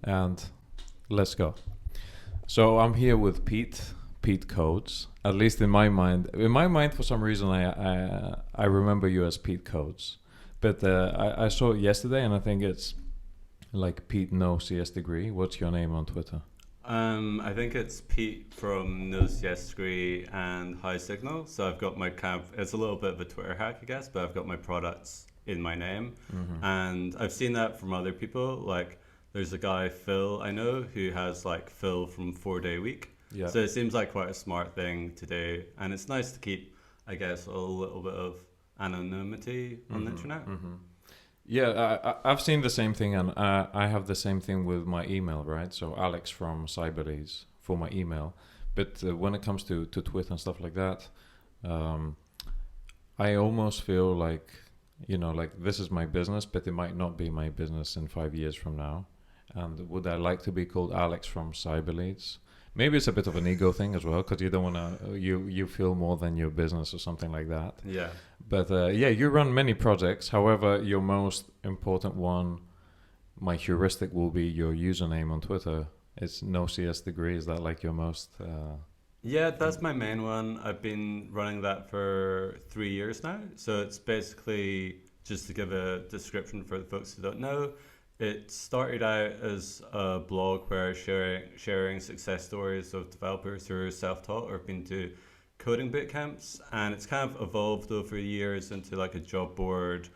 and let's go. So I'm here with Pete Coates. At least in my mind. In my mind, for some reason, I remember you as Pete Coates. But I saw it yesterday, and I think it's like Pete No CS Degree. What's your name on Twitter? I think it's Pete from No CS Degree and High Signal. So I've got my it's a little bit of a Twitter hack, I guess, but I've got my products in my name. Mm-hmm. And I've seen that from other people. Like there's a guy, Phil, I know, who has like Phil from 4 Day Week. Yeah. So it seems like quite a smart thing to do. And it's nice to keep, I guess, a little bit of anonymity on the internet. Mm-hmm. Yeah, I've seen the same thing, and I have the same thing with my email, right? So Alex from Cyberleads for my email. But when it comes to Twitter and stuff like that, I almost feel like, like this is my business, but it might not be my business in 5 years from now. And would I like to be called Alex from Cyberleads? Maybe it's a bit of an ego thing as well, because you don't want to, you feel more than your business or something like that. Yeah. But yeah, you run many projects. However, your most important one, my heuristic will be your username on Twitter. It's No CS Degree. Is that like your most? Yeah, that's my main one. I've been running that for 3 years now. So it's basically, just to give a description for the folks who don't know, it started out as a blog where sharing success stories of developers who are self-taught or have been to coding boot camps, and it's kind of evolved over years into like a job board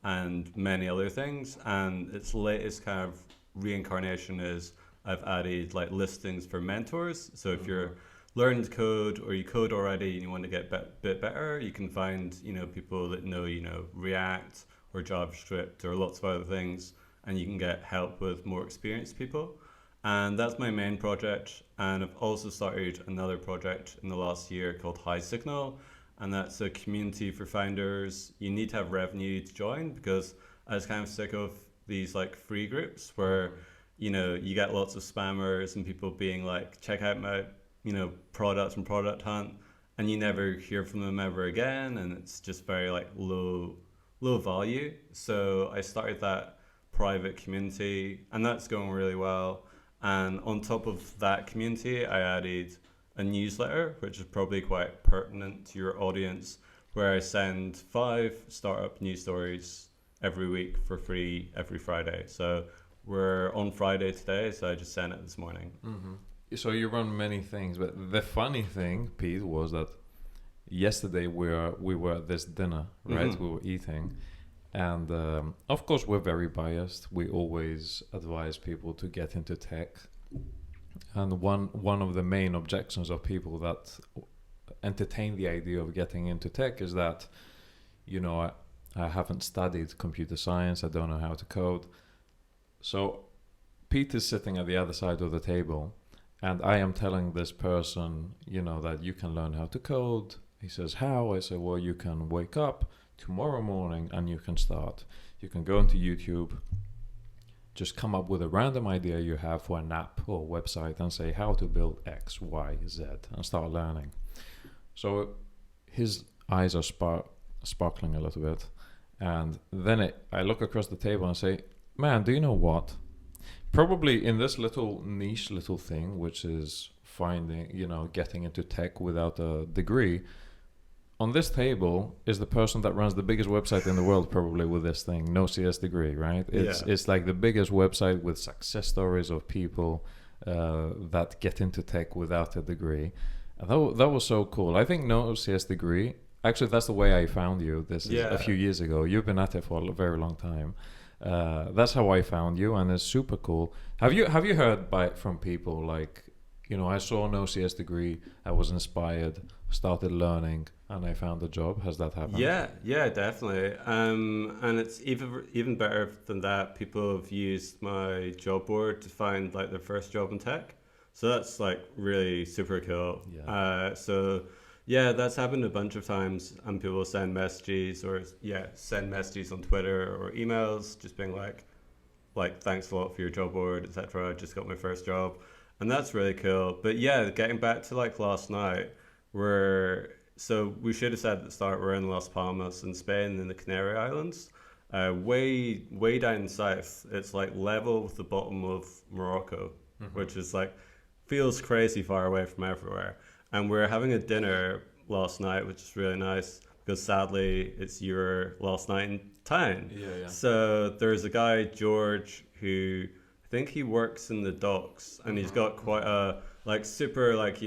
and many other things. And its latest kind of reincarnation is I've added like listings for mentors. So if you're learning to code or you code already and you want to get a bit better, you can find people that know React or JavaScript or lots of other things, and you can get help with more experienced people. And that's my main project. And I've also started another project in the last year called High Signal. And that's a community for founders. You need to have revenue to join, because I was kind of sick of these like free groups where, you get lots of spammers and people being like, check out my, products from Product Hunt, and you never hear from them ever again. And it's just very like low value. So I started that private community, and that's going really well. And on top of that community, I added a newsletter, which is probably quite pertinent to your audience, where I send 5 startup news stories every week for free every Friday. So we're on Friday today, so I just sent it this morning. Mm-hmm. So you run many things, but the funny thing, Pete, was that yesterday we were at this dinner, right? Mm-hmm. We were eating. And of course, we're very biased. We always advise people to get into tech. And one of the main objections of people that entertain the idea of getting into tech is that, I haven't studied computer science. I don't know how to code. So Pete is sitting at the other side of the table, and I am telling this person, that you can learn how to code. He says, how? I say, well, you can wake up tomorrow morning and you can start. You can go into YouTube, just come up with a random idea you have for an app or website and say how to build X, Y, Z, and start learning. So his eyes are sparkling a little bit. And then I look across the table and say, man, do you know what? Probably in this little niche little thing, which is finding, getting into tech without a degree, on this table is the person that runs the biggest website in the world, probably with this thing, No CS Degree, right? It's like the biggest website with success stories of people that get into tech without a degree. And that was so cool. I think No CS Degree, actually that's the way I found you. This is a few years ago. You've been at it for a very long time. That's how I found you, and it's super cool. Have you heard from people like, I saw No CS Degree, I was inspired, started learning, and I found a job? Has that happened? Yeah, definitely. And it's even better than that. People have used my job board to find like their first job in tech. So that's like really super cool. Yeah. So yeah, that's happened a bunch of times, and people send messages on Twitter or emails, just being like thanks a lot for your job board, etc. I just got my first job, and that's really cool. But yeah, getting back to like last night, we should have said at the start we're in Las Palmas in Spain in the Canary Islands, way down south. It's like level with the bottom of Morocco, which is like feels crazy far away from everywhere. And we're having a dinner last night, which is really nice because sadly it's your last night in town. Yeah. So there's a guy, George, who I think he works in the docks, and he's got quite a like super like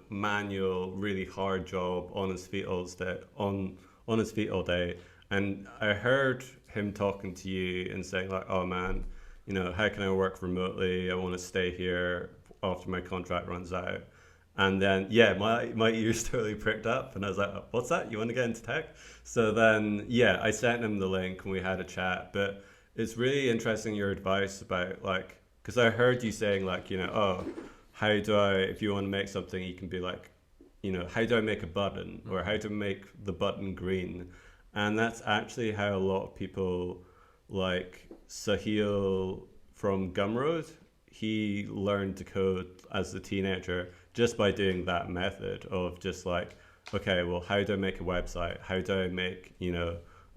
manual, really hard job on his feet all day, on his feet all day. And I heard him talking to you and saying like, oh man, how can I work remotely? I want to stay here after my contract runs out. And then, yeah, my ears totally pricked up, and I was like, what's that? You want to get into tech? So then, yeah, I sent him the link and we had a chat. But it's really interesting your advice about like, because I heard you saying like, oh, how do I, if you want to make something, you can be like, how do I make a button, or how to make the button green? And that's actually how a lot of people, like Sahil from Gumroad, he learned to code as a teenager just by doing that method of just like, okay, well, how do I make a website? How do I make,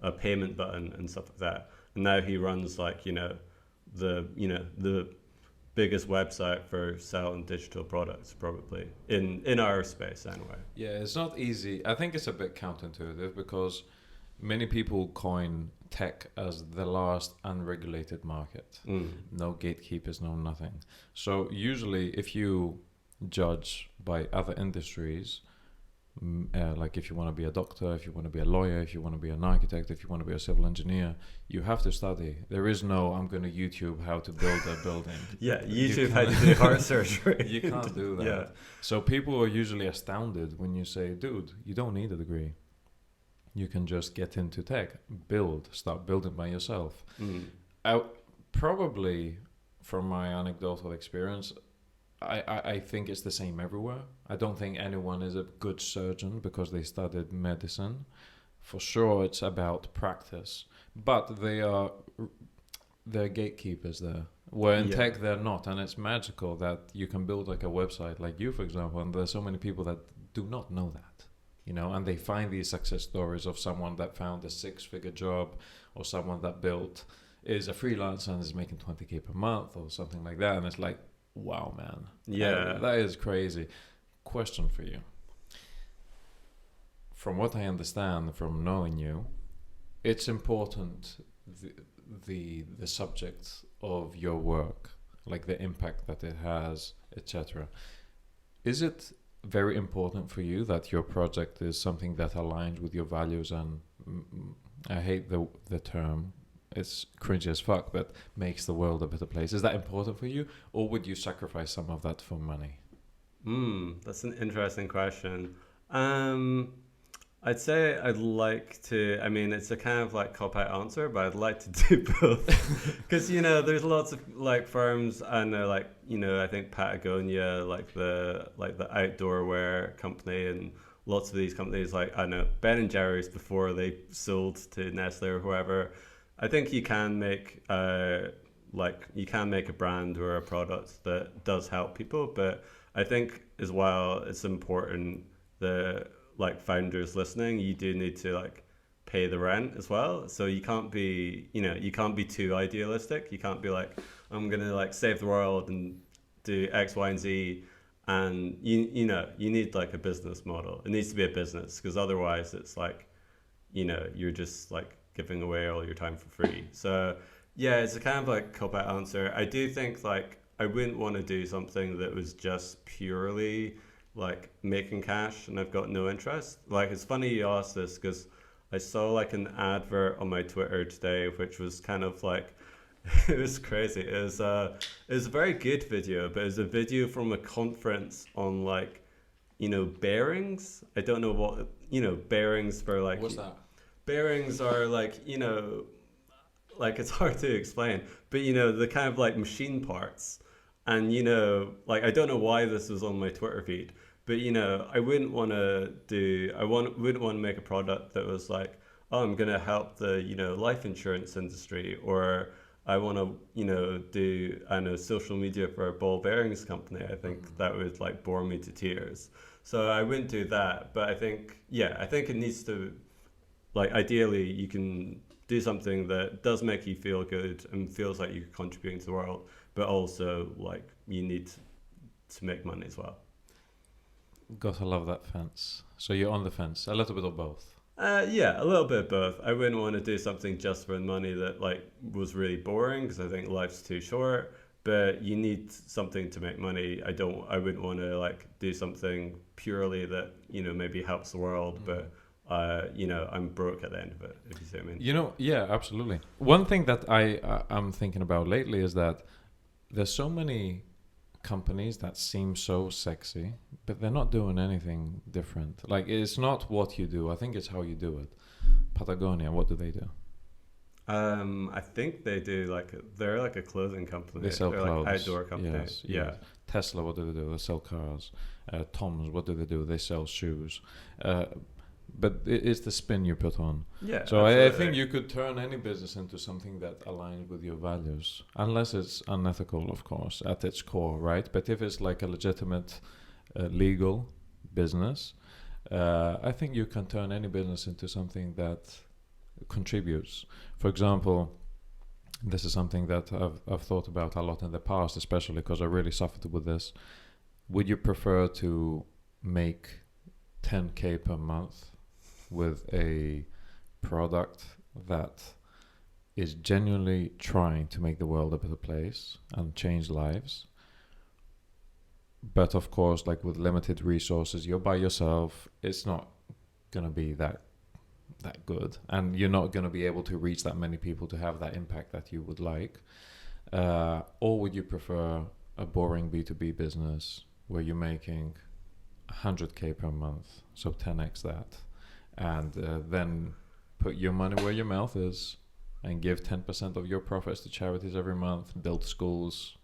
a payment button and stuff like that? And now he runs like, the biggest website for selling digital products probably in our space anyway. Yeah, it's not easy. I think it's a bit counterintuitive because many people coin tech as the last unregulated market. No gatekeepers, no nothing. So usually if you judge by other industries, like if you want to be a doctor, if you want to be a lawyer, if you want to be an architect, if you want to be a civil engineer, you have to study. There is no, I'm going to YouTube how to build a building. Yeah, YouTube how to do heart surgery. You can't do that. Yeah. So people are usually astounded when you say, dude, you don't need a degree. You can just get into tech, start building by yourself. Probably from my anecdotal experience, I think it's the same everywhere. I don't think anyone is a good surgeon because they studied medicine. For sure, it's about practice. But they're gatekeepers there. Where in tech, they're not. And it's magical that you can build like a website like you, for example. And there's so many people that do not know that. And they find these success stories of someone that found a 6-figure job, or someone that is a freelancer and is making 20K per month or something like that. And it's like, wow, man. Yeah. That is crazy. Question for you. From what I understand from knowing you, it's important, the subject of your work, like the impact that it has, etc. Is it very important for you that your project is something that aligns with your values and I hate the term, it's cringy as fuck, but makes the world a better place? Is that important for you, or would you sacrifice some of that for money? That's an interesting question. I'd say I'd like to, I mean, it's a kind of like cop-out answer, but I'd like to do both. Because, there's lots of like firms, I know, like, I think Patagonia, like the outdoor wear company, and lots of these companies, like, I know, Ben & Jerry's before they sold to Nestle or whoever. I think you can make a brand or a product that does help people, but I think as well it's important that like founders listening, you do need to like pay the rent as well. So you can't be too idealistic. You can't be like, I'm gonna like save the world and do X, Y, and Z. And you need like a business model. It needs to be a business, because otherwise it's like, you're just like giving away all your time for free. So yeah, it's a kind of like cop-out answer. I do think like I wouldn't want to do something that was just purely like making cash and I've got no interest. Like, it's funny you asked this, because I saw like an advert on my Twitter today, which was kind of like, it was crazy. It was a very good video, but it was a video from a conference on like, bearings. I don't know what, bearings for like. What's that? Bearings are like, like it's hard to explain, but the kind of like machine parts. And like, I don't know why this was on my Twitter feed, but I wouldn't want to wouldn't want to make a product that was like, oh, I'm gonna help the life insurance industry, or I want to do social media for a ball bearings company. I think that would like bore me to tears. So I wouldn't do that. But I think it needs to, like, ideally you can do something that does make you feel good and feels like you're contributing to the world, but also like you need to make money as well. Gotta love that fence. So you're on the fence, a little bit of both. Yeah, a little bit of both. I wouldn't want to do something just for the money that like was really boring because I think life's too short. But you need something to make money. I wouldn't want to like do something purely that maybe helps the world, but I'm broke at the end of it. If you see what I mean. Yeah, absolutely. One thing that I'm thinking about lately is that there's so many companies that seem so sexy, but they're not doing anything different. Like, it's not what you do. I think it's how you do it. Patagonia, what do they do? I think they're like a clothing company. They sell they're clothes. Like outdoor company. Yes, Yeah. yes. Tesla, what do they do? They sell cars. Tom's, what do they do? They sell shoes. But it's the spin you put on. Yeah. So I think you could turn any business into something that aligns with your values, unless it's unethical, of course, at its core, right? But if it's like a legitimate, legal business, I think you can turn any business into something that contributes. For example, this is something that I've thought about a lot in the past, especially because I really suffered with this. Would you prefer to make 10K per month with a product that is genuinely trying to make the world a better place and change lives, but of course, like with limited resources, you're by yourself, it's not gonna be that good, and you're not gonna be able to reach that many people to have that impact that you would like, or would you prefer a boring B2B business where you're making 100K per month, so 10x that, and then put your money where your mouth is and give 10% of your profits to charities every month, build schools,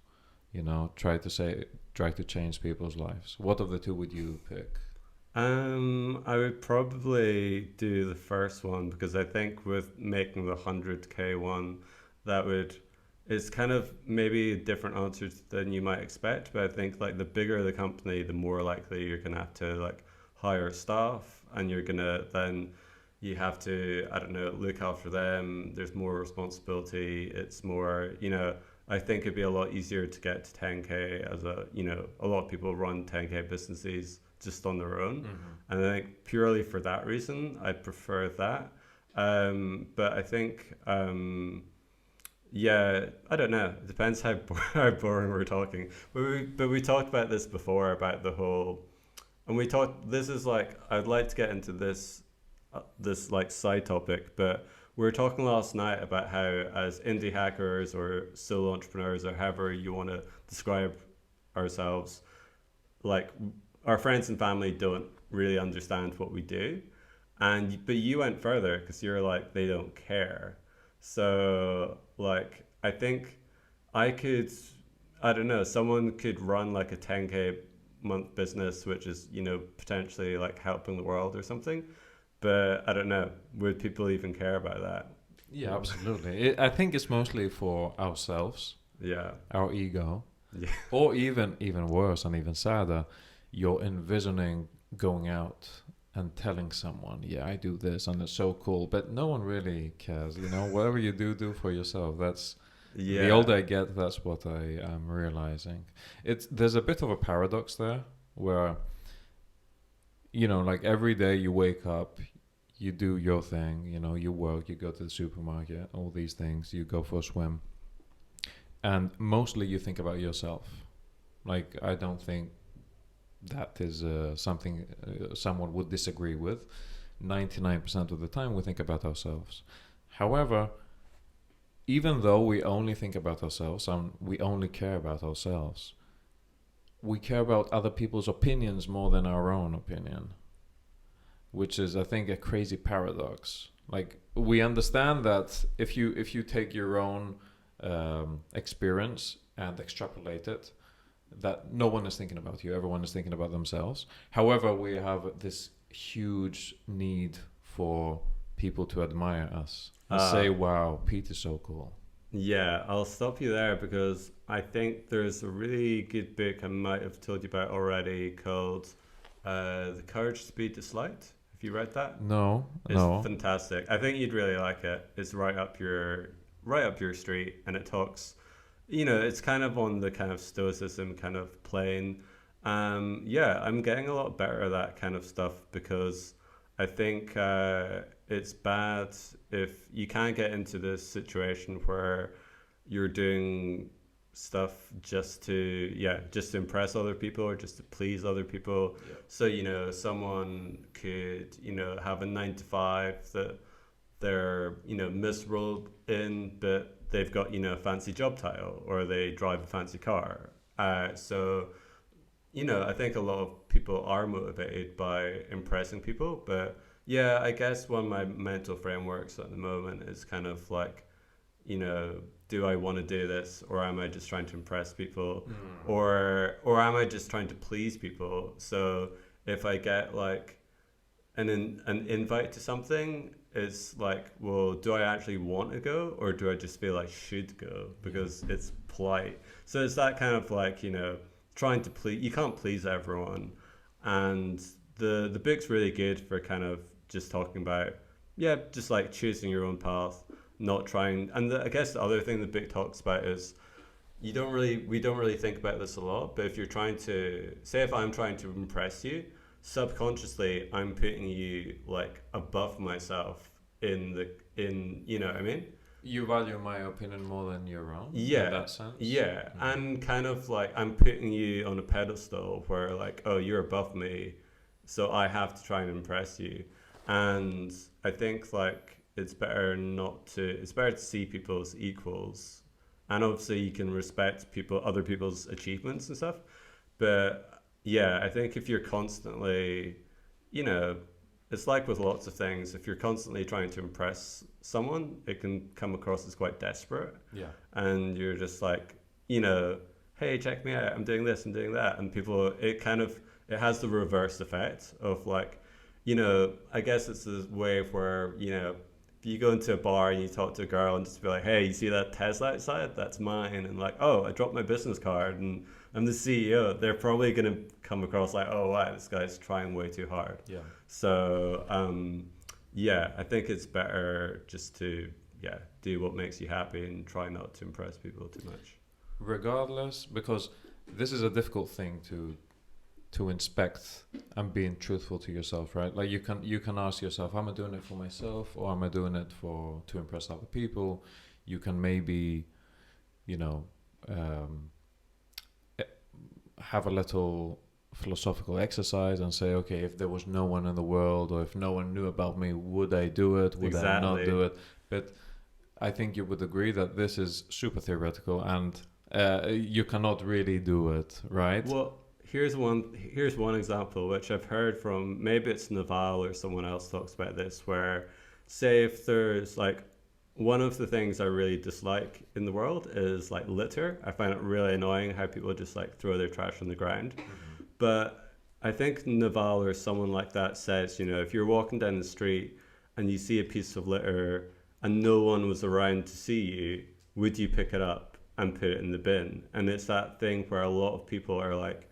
try to change people's lives? What of the two would you pick? I would probably do the first one, because I think with making the 100K one, it's kind of maybe a different answer than you might expect, but I think like the bigger the company, the more likely you're gonna have to like hire staff, and you have to, I don't know, look after them. There's more responsibility. It's more, I think it'd be a lot easier to get to 10K as a lot of people run 10K businesses just on their own. Mm-hmm. And I think purely for that reason, I prefer that. But I think, yeah, I don't know. It depends how boring we're talking. But we talked about this before, about the whole, and we talked, this is like, I'd like to get into this like side topic, but we were talking last night about how as indie hackers or solo entrepreneurs or however you want to describe ourselves, like our friends and family don't really understand what we do. But you went further because you're like, they don't care. So like, I think I don't know, someone could run like a 10K month business, which is, potentially like helping the world or something. But I don't know, would people even care about that? Yeah, absolutely. I think it's mostly for ourselves. Yeah. Our ego. Yeah. Or even worse and even sadder, you're envisioning going out and telling someone, yeah, I do this and it's so cool, but no one really cares. Whatever you do for yourself. That's the older I get, that's what I am realizing. There's a bit of a paradox there where, like every day you wake up, you do your thing, you work, you go to the supermarket, all these things, you go for a swim, and mostly you think about yourself. Like, I don't think that is something someone would disagree with. 99% of the time we think about ourselves. However, even though we only think about ourselves and we only care about ourselves, we care about other people's opinions more than our own opinion, which is, I think, a crazy paradox. Like, we understand that if you take your own experience and extrapolate it, that no one is thinking about you, everyone is thinking about themselves. However, we have this huge need for people to admire us and say, wow, Pete is so cool. Yeah, I'll stop you there because I think there's a really good book I might have told you about already called The Courage to Be Disliked. Have Have you read that? No, It's no. fantastic. I think you'd really like it. It's right up your street, and it talks. It's kind of on the kind of stoicism kind of plane. Yeah, I'm getting a lot better at that kind of stuff because I think it's bad if you can't get into this situation where you're doing stuff just to impress other people or just to please other people. Yeah. So someone could have a 9 to 5 that they're miserable in, but they've got a fancy job title or they drive a fancy car. So I think a lot of people are motivated by impressing people, but yeah, I guess one of my mental frameworks at the moment is kind of like, do I want to do this, or am I just trying to impress people, or am I just trying to please people? So if I get like an invite to something, it's like, well, do I actually want to go, or do I just feel I should go because it's polite? So it's that kind of like, trying to please. You can't please everyone, and the book's really good for kind of just talking about, just like choosing your own path, not trying. And I guess the other thing the book talks about is we don't really think about this a lot, but if you're trying to say, if I'm trying to impress you, subconsciously I'm putting you like above myself in you know what I mean? You value my opinion more than your own. Yeah, In that sense. yeah, and kind of like I'm putting you on a pedestal where like, oh, you're above me, so I have to try and impress you. And I think like it's better to see people as equals, and obviously you can respect other people's achievements and stuff, but yeah, I think if you're constantly, you know, it's like with lots of things, if you're constantly trying to impress someone, it can come across as quite desperate. Yeah. And you're just like, hey, check me out, I'm doing this, I'm doing that. And people, it has the reverse effect of like, I guess it's a way of where, if you go into a bar and you talk to a girl and just be like, hey, you see that Tesla outside? That's mine. And like, oh, I dropped my business card and I'm the CEO. They're probably going to come across like, oh, wow, this guy's trying way too hard. Yeah. So, I think it's better just to, do what makes you happy and try not to impress people too much. Regardless, because this is a difficult thing to inspect and being truthful to yourself, right? Like you can ask yourself, am I doing it for myself or am I doing it to impress other people? You can maybe, have a little philosophical exercise and say, okay, if there was no one in the world or if no one knew about me, would I do it? Would I not do it? But I think you would agree that this is super theoretical and you cannot really do it, right? Well, here's one example which I've heard from, maybe it's Naval or someone else talks about this, where say if there's like, one of the things I really dislike in the world is like litter. I find it really annoying how people just like throw their trash on the ground. Mm-hmm. But I think Naval or someone like that says, if you're walking down the street and you see a piece of litter and no one was around to see you, would you pick it up and put it in the bin? And it's that thing where a lot of people are like,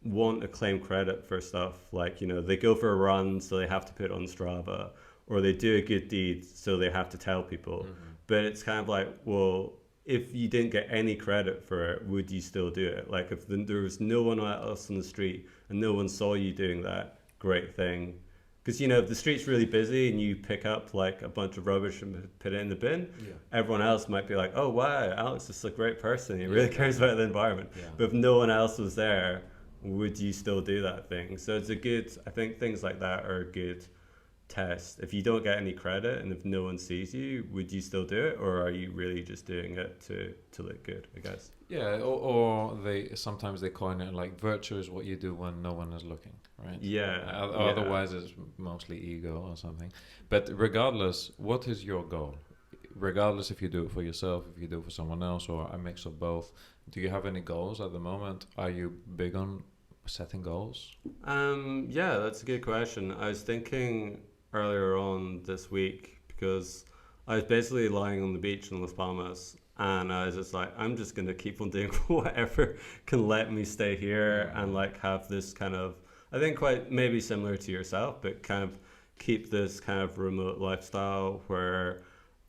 want to claim credit for stuff. Like, they go for a run, so they have to put it on Strava, or they do a good deed, so they have to tell people. Mm-hmm. But it's kind of like, well, if you didn't get any credit for it, would you still do it? Like if there was no one else on the street and no one saw you doing that, great thing. Because, if the street's really busy and you pick up like a bunch of rubbish and put it in the bin, everyone else might be like, oh, wow, Alex is a great person. He really cares about the environment. Yeah. But if no one else was there, would you still do that thing? So I think things like that are a good test. If you don't get any credit and if no one sees you, would you still do it, or are you really just doing it to look good, I guess? Yeah, or sometimes they coin it like virtue is what you do when no one is looking, right? Yeah. Otherwise it's mostly ego or something. But regardless, what is your goal? Regardless if you do it for yourself, if you do it for someone else, or a mix of both, do you have any goals at the moment? Are you big on setting goals? Yeah, that's a good question. I was thinking earlier on this week, because I was basically lying on the beach in Las Palmas and I was just like, I'm just going to keep on doing whatever can let me stay here and like have this kind of, I think quite maybe similar to yourself, but kind of keep this kind of remote lifestyle where,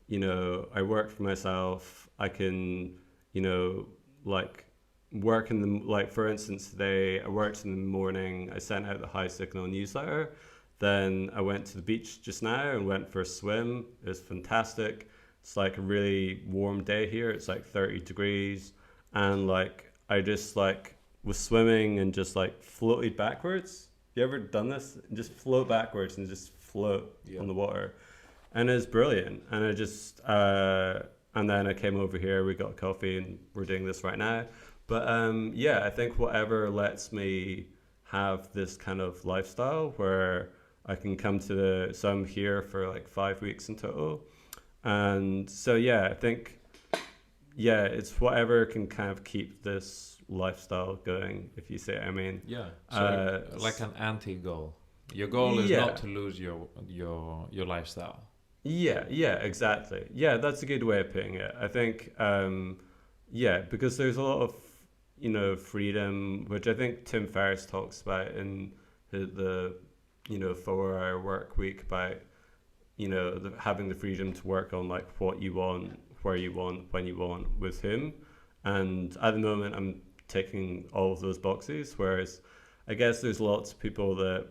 you know, I work for myself. I can, you know, like work in the, like for instance, today I worked in the morning. I sent out the High Signal newsletter. Then I went to the beach just now and went for a swim. It was fantastic. It's like a really warm day here. It's like 30 degrees. And like, I just like was swimming and just like floated backwards. You ever done this? Just float backwards and just float on the water. And it's brilliant. And I just, and then I came over here, we got coffee and we're doing this right now. But yeah, I think whatever lets me have this kind of lifestyle where I can come to the, so I'm here for like 5 weeks in total. And so, yeah, I think, yeah, it's whatever can kind of keep this lifestyle going, if you say what I mean. Yeah, so like an anti-goal. Your goal is not to lose your lifestyle. Yeah, exactly. Yeah, that's a good way of putting it. I think, yeah, because there's a lot of, you know, freedom, which I think Tim Ferriss talks about in the you know, 4-hour work week, about, you know, having the freedom to work on like what you want, where you want, when you want, with whom. And at the moment, I'm ticking all of those boxes. Whereas I guess there's lots of people that,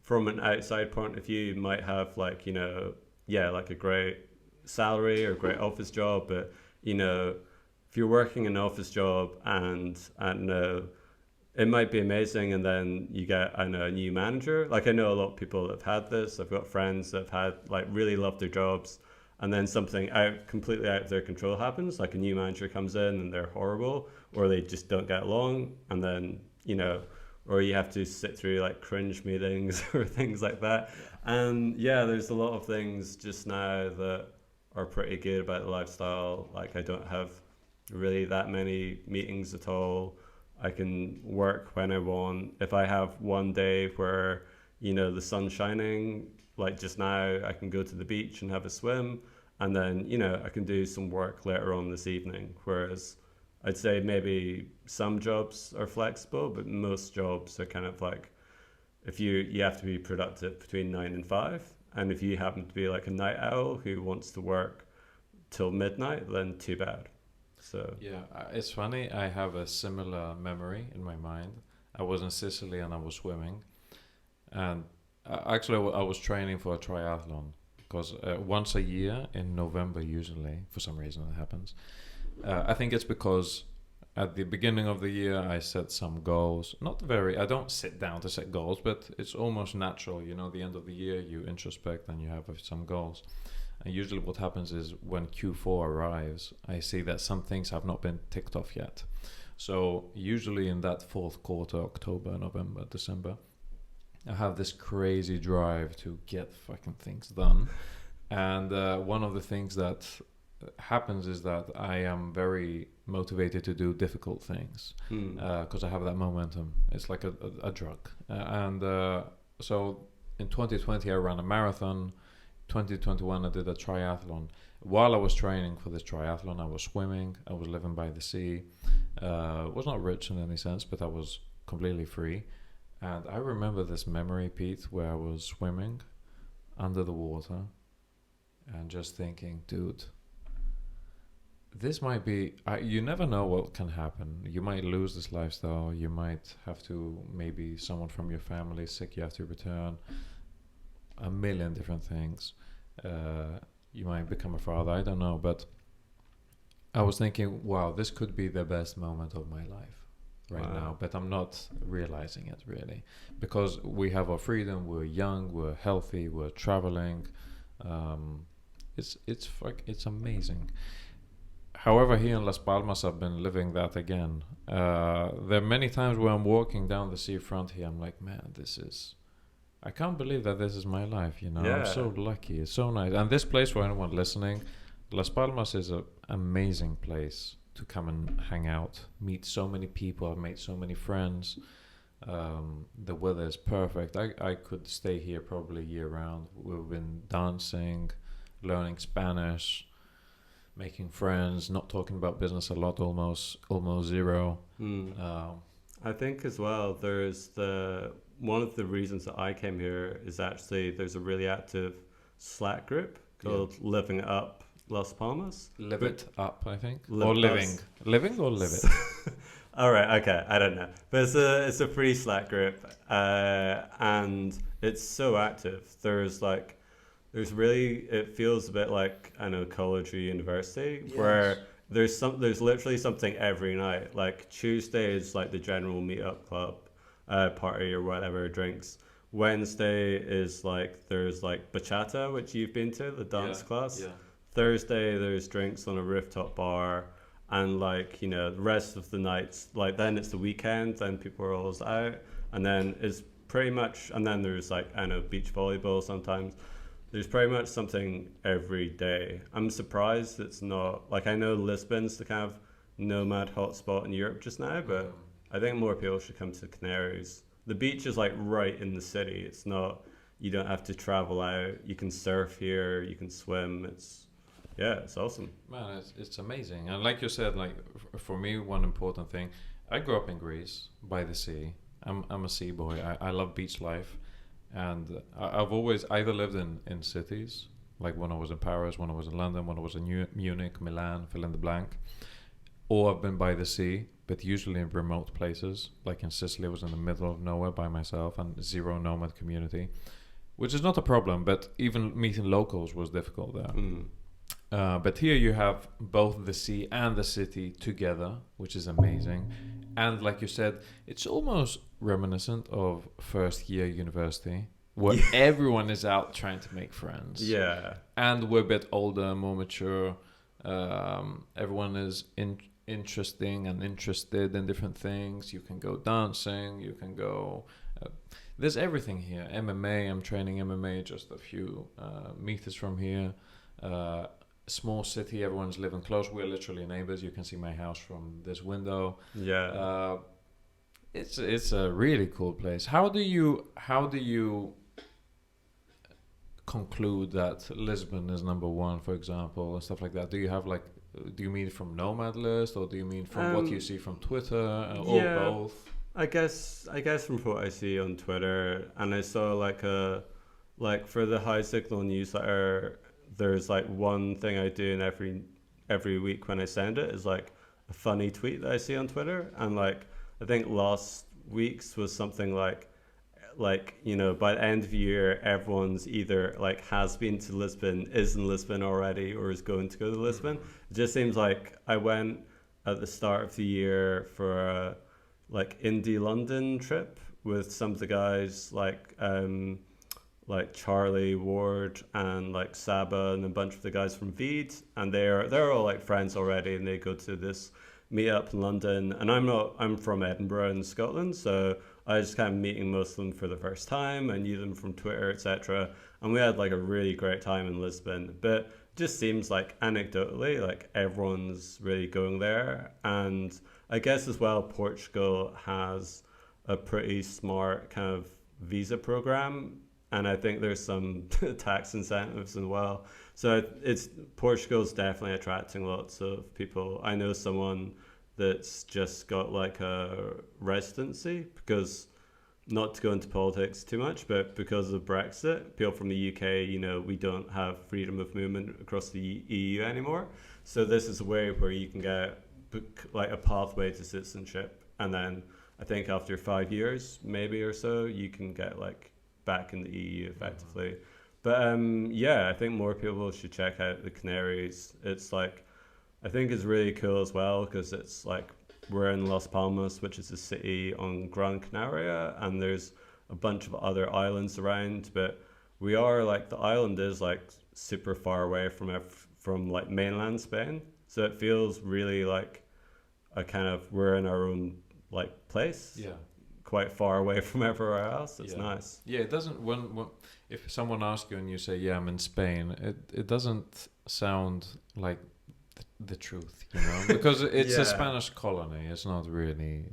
from an outside point of view, might have like, you know, yeah, like a great salary or a great office job, but you know, if you're working an office job and I don't know, it might be amazing, and then you get, I know, a new manager. Like I know a lot of people that have had this. I've got friends that have had like really loved their jobs, and then something completely out of their control happens. Like a new manager comes in and they're horrible, or they just don't get along, and then, you know, or you have to sit through like cringe meetings or things like that. And yeah, there's a lot of things just now that are pretty good about the lifestyle. Like I don't have really that many meetings at all. I can work when I want. If I have one day where, you know, the sun's shining, like just now, I can go to the beach and have a swim, and then, you know, I can do some work later on this evening. Whereas I'd say maybe some jobs are flexible, but most jobs are kind of like, if you have to be productive between 9 and 5, and if you happen to be like a night owl who wants to work till midnight, then too bad. So yeah, it's funny. I have a similar memory in my mind. I was in Sicily and I was swimming, and actually I was training for a triathlon, because once a year in November, usually for some reason it happens. I think it's because at the beginning of the year I set some goals. I don't sit down to set goals, but it's almost natural. You know, the end of the year you introspect and you have some goals. And usually what happens is when Q4 arrives, I see that some things have not been ticked off yet. So usually in that fourth quarter, October, November, December, I have this crazy drive to get fucking things done. And one of the things that happens is that I am very motivated to do difficult things, because I have that momentum. It's like a drug. So in 2020 I ran a marathon. 2021 I did a triathlon. While I was training for this triathlon, I was swimming, I was living by the sea. Was not rich in any sense, but I was completely free. And I remember this memory, Pete, where I was swimming under the water and just thinking, dude, this might be, you never know what can happen. You might lose this lifestyle. You might have to, maybe someone from your family is sick, you have to return. A million different things. You might become a father, I don't know. But I was thinking, wow, this could be the best moment of my life right now. But I'm not realizing it really, because we have our freedom, we're young, we're healthy, we're traveling. It's amazing. However, here in Las Palmas, I've been living that again. There are many times where I'm walking down the seafront here, I'm like, man, I can't believe that this is my life, you know. Yeah. I'm so lucky. It's so nice. And this place, for anyone listening, Las Palmas is an amazing place to come and hang out, meet so many people. I've made so many friends. The weather is perfect. I could stay here probably year round. We've been dancing, learning Spanish, making friends, not talking about business a lot, almost zero. I think as well there's one of the reasons that I came here is actually there's a really active Slack group called Living It Up Las Palmas. Live it up, I think. Live Or it living. us. Living or live it? All right, okay, I don't know, but it's a free Slack group, and it's so active. There's really, it feels a bit like, I know, college or university, where there's literally something every night. Like Tuesday is like the general meetup club, party or whatever, drinks. Wednesday is like there's like bachata, which you've been to, the dance class. Yeah. Thursday there's drinks on a rooftop bar, and like, you know, the rest of the nights, like then it's the weekend, then people are always out, and then it's pretty much, and then there's like, I know, beach volleyball sometimes. There's pretty much something every day. I'm surprised it's not, like, I know Lisbon's the kind of nomad hotspot in Europe just now, but I think more people should come to the Canaries. The beach is like right in the city. It's not, you don't have to travel out. You can surf here, you can swim. It's awesome. Man, it's amazing. And like you said, like for me, one important thing, I grew up in Greece by the sea. I'm a sea boy. I love beach life. And I've always either lived in cities, like when I was in Paris, when I was in London, when I was in Munich, Milan, fill in the blank, or I've been by the sea, but usually in remote places. Like in Sicily, I was in the middle of nowhere by myself and zero nomad community, which is not a problem, but even meeting locals was difficult there. But here you have both the sea and the city together, which is amazing. And like you said, it's almost reminiscent of first year university, where everyone is out trying to make friends. Yeah. And we're a bit older, more mature. Everyone is interesting and interested in different things. You can go dancing, you can go... there's everything here. MMA, I'm training MMA just a few meters from here. Small city, everyone's living close. We're literally neighbors. You can see my house from this window. Yeah. It's a really cool place. How do you conclude that Lisbon is number one, for example, and stuff like that? Do you mean from Nomad list, or do you mean from what you see from Twitter, or both? I guess from what I see on Twitter, and I saw like for the High Signal newsletter, there's like one thing I do in every week when I send it is like a funny tweet that I see on Twitter, and like I think last week's was something like, you know, by the end of the year, everyone's either like has been to Lisbon, is in Lisbon already, or is going to go to Lisbon. It just seems like I went at the start of the year for a like indie London trip with some of the guys like Charlie Ward and like Saba and a bunch of the guys from Veed, and they're all like friends already, and they go to this meetup in London, and I'm from Edinburgh in Scotland, so I was kind of meeting most of them for the first time. I knew them from Twitter, etc., and we had like a really great time in Lisbon. But it just seems like anecdotally like everyone's really going there, and I guess as well Portugal has a pretty smart kind of visa program, and I think there's some tax incentives as well. So Portugal's definitely attracting lots of people. I know someone that's just got like a residency because, not to go into politics too much, but because of Brexit, people from the UK, you know, we don't have freedom of movement across the EU anymore. So this is a way where you can get like a pathway to citizenship, and then I think after 5 years, maybe or so, you can get like back in the EU effectively. But I think more people should check out the Canaries. It's like, I think it's really cool as well because it's like we're in Las Palmas, which is a city on Gran Canaria, and there's a bunch of other islands around, but we are like, the island is like super far away from like mainland Spain, so it feels really like a kind of, we're in our own like place, quite far away from everywhere else. It's nice. Yeah, it doesn't, when if someone asks you and you say, I'm in Spain, it doesn't sound like the truth, you know, because it's a Spanish colony. It's not really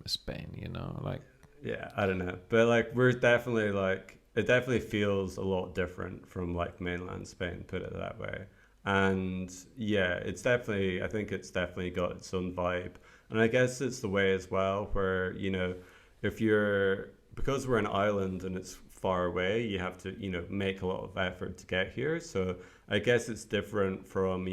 Spain, you know, like. Yeah, I don't know, but like we're definitely like, it definitely feels a lot different from like mainland Spain, put it that way. And it's definitely, I think it's definitely got its own vibe, and I guess it's the way as well where, you know, if you're, because we're an island and it's far away, you have to, make a lot of effort to get here. So I guess it's different from,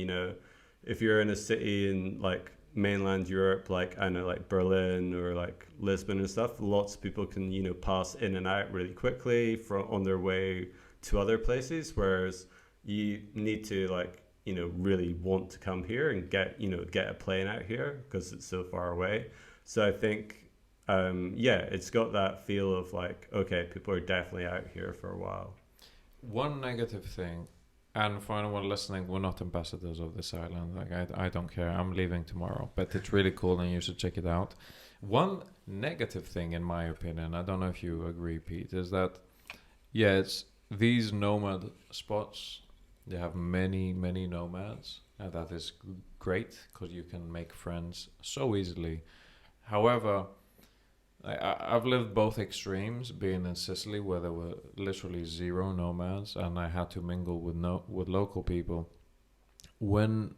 if you're in a city in like mainland Europe, like I know, like Berlin or like Lisbon and stuff, lots of people can, pass in and out really quickly from on their way to other places, whereas you need to like, really want to come here and get a plane out here because it's so far away. So I think, it's got that feel of like, okay, people are definitely out here for a while. One negative thing, and for anyone listening, we're not ambassadors of this island. Like I don't care. I'm leaving tomorrow, but it's really cool, and you should check it out. One negative thing, in my opinion, I don't know if you agree, Pete, is that it's these nomad spots. They have many nomads, and that is great because you can make friends so easily. However, I've lived both extremes, being in Sicily where there were literally zero nomads, and I had to mingle with local people. When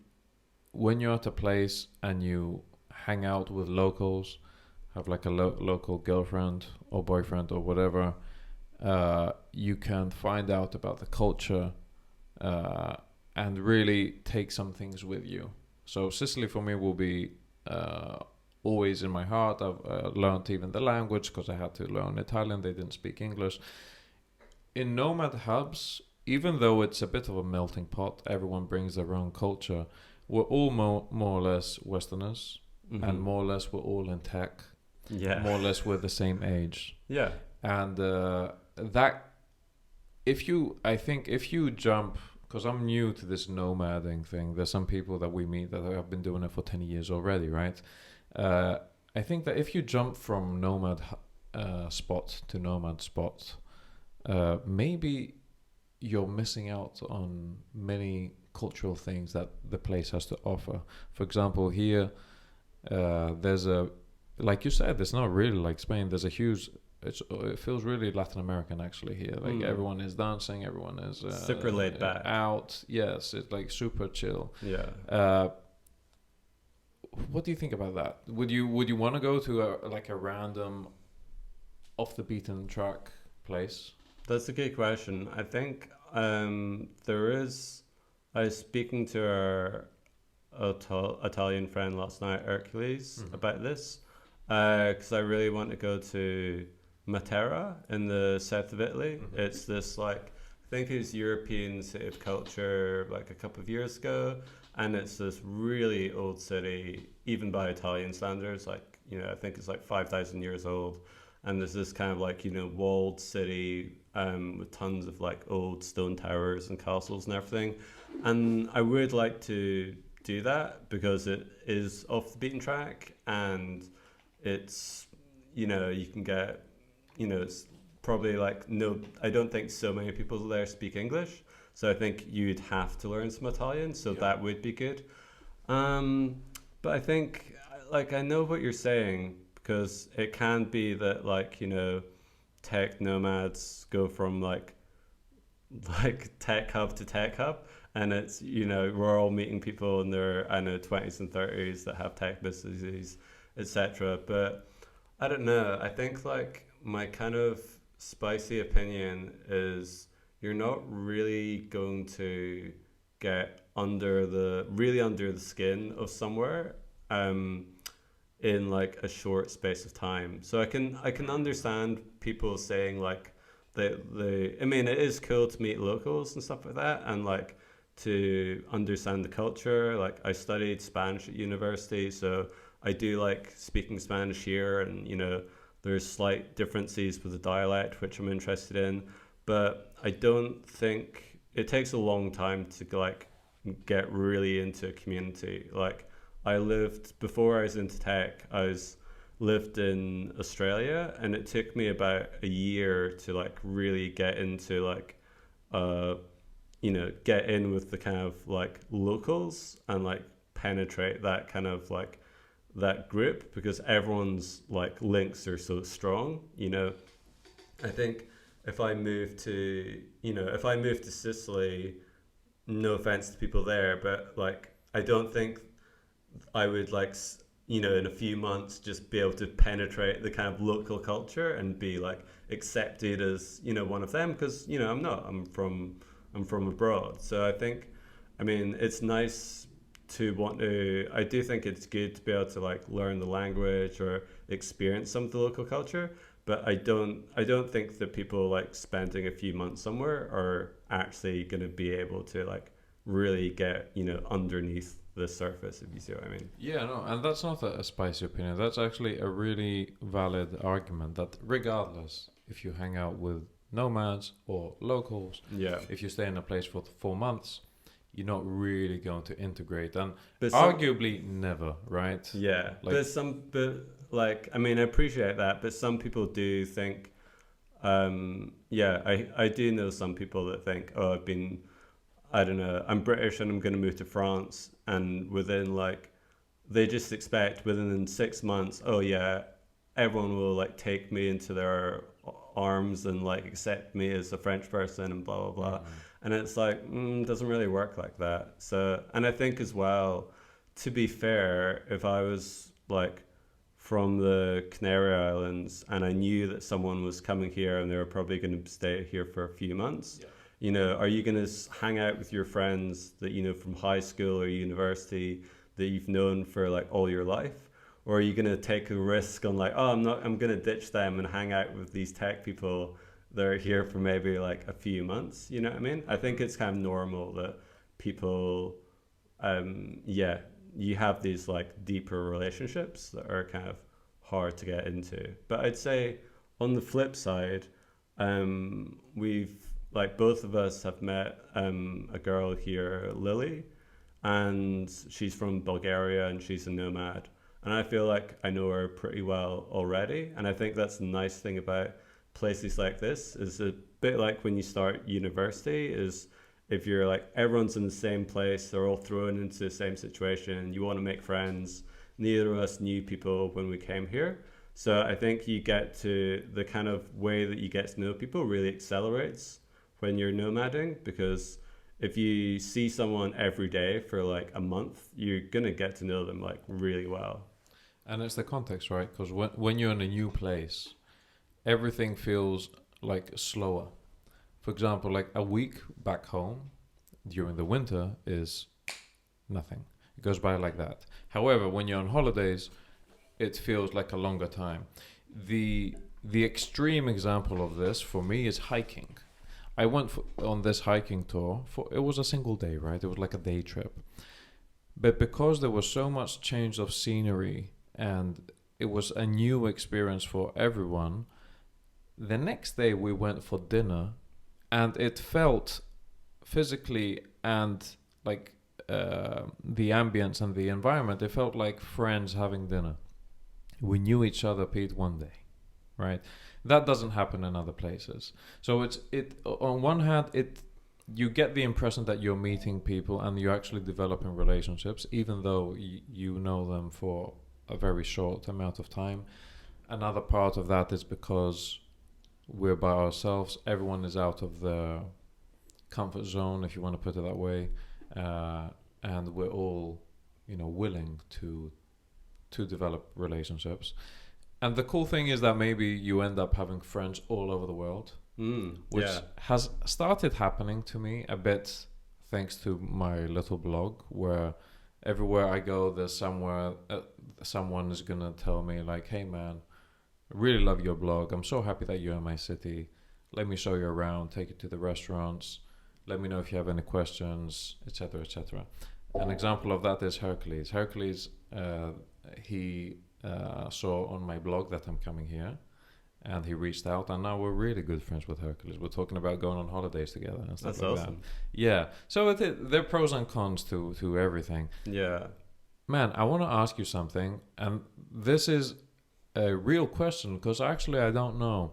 you're at a place and you hang out with locals, have like a local girlfriend or boyfriend or whatever, you can find out about the culture and really take some things with you. So Sicily for me will be always in my heart. I've learned even the language because I had to learn Italian. They didn't speak English. In nomad hubs, even though it's a bit of a melting pot, everyone brings their own culture. We're all more or less Westerners, and more or less we're all in tech. Yeah. More or less we're the same age. Yeah. And that, I think if you jump, because I'm new to this nomading thing, there's some people that we meet that have been doing it for 10 years already, right? I think that if you jump from nomad spot to nomad spot, maybe you're missing out on many cultural things that the place has to offer. For example, here, there's like you said, it's not really like Spain. There's a huge, it feels really Latin American actually here. Like everyone is dancing, everyone is super laid back out. Yes, it's like super chill. Yeah. What do you think about that? Would you want to go to a random off the beaten track place? That's a good question. I think I was speaking to our Italian friend last night, Hercules, about this, because I really want to go to Matera in the south of Italy. It's this I think it was European city of culture like a couple of years ago, and it's this really old city, even by Italian standards. I think it's like 5,000 years old, and there's this kind of walled city with tons of like old stone towers and castles and everything. And I would like to do that because it is off the beaten track, and it's you can get it's probably I don't think so many people there speak English, so I think you'd have to learn some Italian, so that would be good. But I think I know what you're saying, because it can be that tech nomads go from like tech hub to tech hub, and it's we're all meeting people in their 20s and 30s that have tech businesses, etc. But I don't know, I think my kind of spicy opinion is you're not really going to get under the skin of somewhere in a short space of time. So I can understand people saying I mean, it is cool to meet locals and stuff like that, and to understand the culture. I studied Spanish at university, so I do like speaking Spanish here, and there's slight differences with the dialect which I'm interested in, but I don't think it takes a long time to get really into a community. Before I was into tech, lived in Australia, and it took me about a year to really get into get in with the kind of locals and penetrate that kind of that group, because everyone's links are so strong. I think if I moved to Sicily, no offense to people there, but I don't think I would in a few months just be able to penetrate the kind of local culture and be like accepted as one of them, because I'm not. I'm from abroad, so I think, I mean, it's nice to want to. I do think it's good to be able to like learn the language or experience some of the local culture, but I don't think that people like spending a few months somewhere are actually going to be able to like really get underneath the surface, if you see what I mean. Yeah, no, and that's not a spicy opinion. That's actually a really valid argument that regardless if you hang out with nomads or locals, Yeah, if you stay in a place for 4 months, you're not really going to integrate, and but arguably never, right? yeah, Like, but like, I mean, I appreciate that, but some people do think, yeah, I do know some people that think, oh, I don't know, I'm British and I'm going to move to France, and within like, they just expect within 6 months, oh yeah, everyone will like take me into their arms and like accept me as a French person and blah blah blah, and it's like, doesn't really work like that. So, and I think as well, to be fair, if I was like from the Canary Islands and I knew that someone was coming here and they were probably going to stay here for a few months, are you going to hang out with your friends that from high school or university that you've known for like all your life? Or are you going to take a risk on like, oh, I'm going to ditch them and hang out with these tech people that are here for maybe like a few months? You know what I mean? I think it's kind of normal that people, yeah, you have these like deeper relationships that are kind of hard to get into. But I'd say on the flip side, we've like both of us have met a girl here, Lily, and she's from Bulgaria and she's a nomad. And I feel like I know her pretty well already. And I think that's the nice thing about places like this, is a bit like when you start university, is if you're like, everyone's in the same place, they're all thrown into the same situation, you want to make friends. Neither of us knew people when we came here. So I think you get to the kind of way that you get to know people really accelerates when you're nomading, because if you see someone every day for like a month, you're going to get to know them like really well. and it's the context, right? Because when you're in a new place, everything feels like slower. For example, like a week back home during the winter is nothing. It goes by like that. However, when you're on holidays, it feels like a longer time. The extreme example of this for me is hiking. I went on this hiking tour it was a single day, right? It was like a day trip. But because there was so much change of scenery and it was a new experience for everyone, the next day we went for dinner and it felt physically and like the ambience and the environment, it felt like friends having dinner. We knew each other, Pete, one day, right? That doesn't happen in other places. So it on one hand, you get the impression that you're meeting people and you're actually developing relationships, even though you know them for a very short amount of time. Another part of that is because we're by ourselves. Everyone is out of the comfort zone, if you want to put it that way, and we're all, willing to develop relationships. And the cool thing is that maybe you end up having friends all over the world, which has started happening to me a bit thanks to my little blog, where everywhere I go, there's someone is gonna tell me like, "Hey man, really love your blog. I'm so happy that you're in my city. Let me show you around, take you to the restaurants. Let me know if you have any questions, etc., etc." An example of that is Hercules. Hercules, he saw on my blog that I'm coming here, and he reached out, and now we're really good friends with Hercules. We're talking about going on holidays together and stuff. That's like awesome. That. Yeah. So there are pros and cons to everything. Yeah. Man, I want to ask you something, and this is a real question because actually I don't know.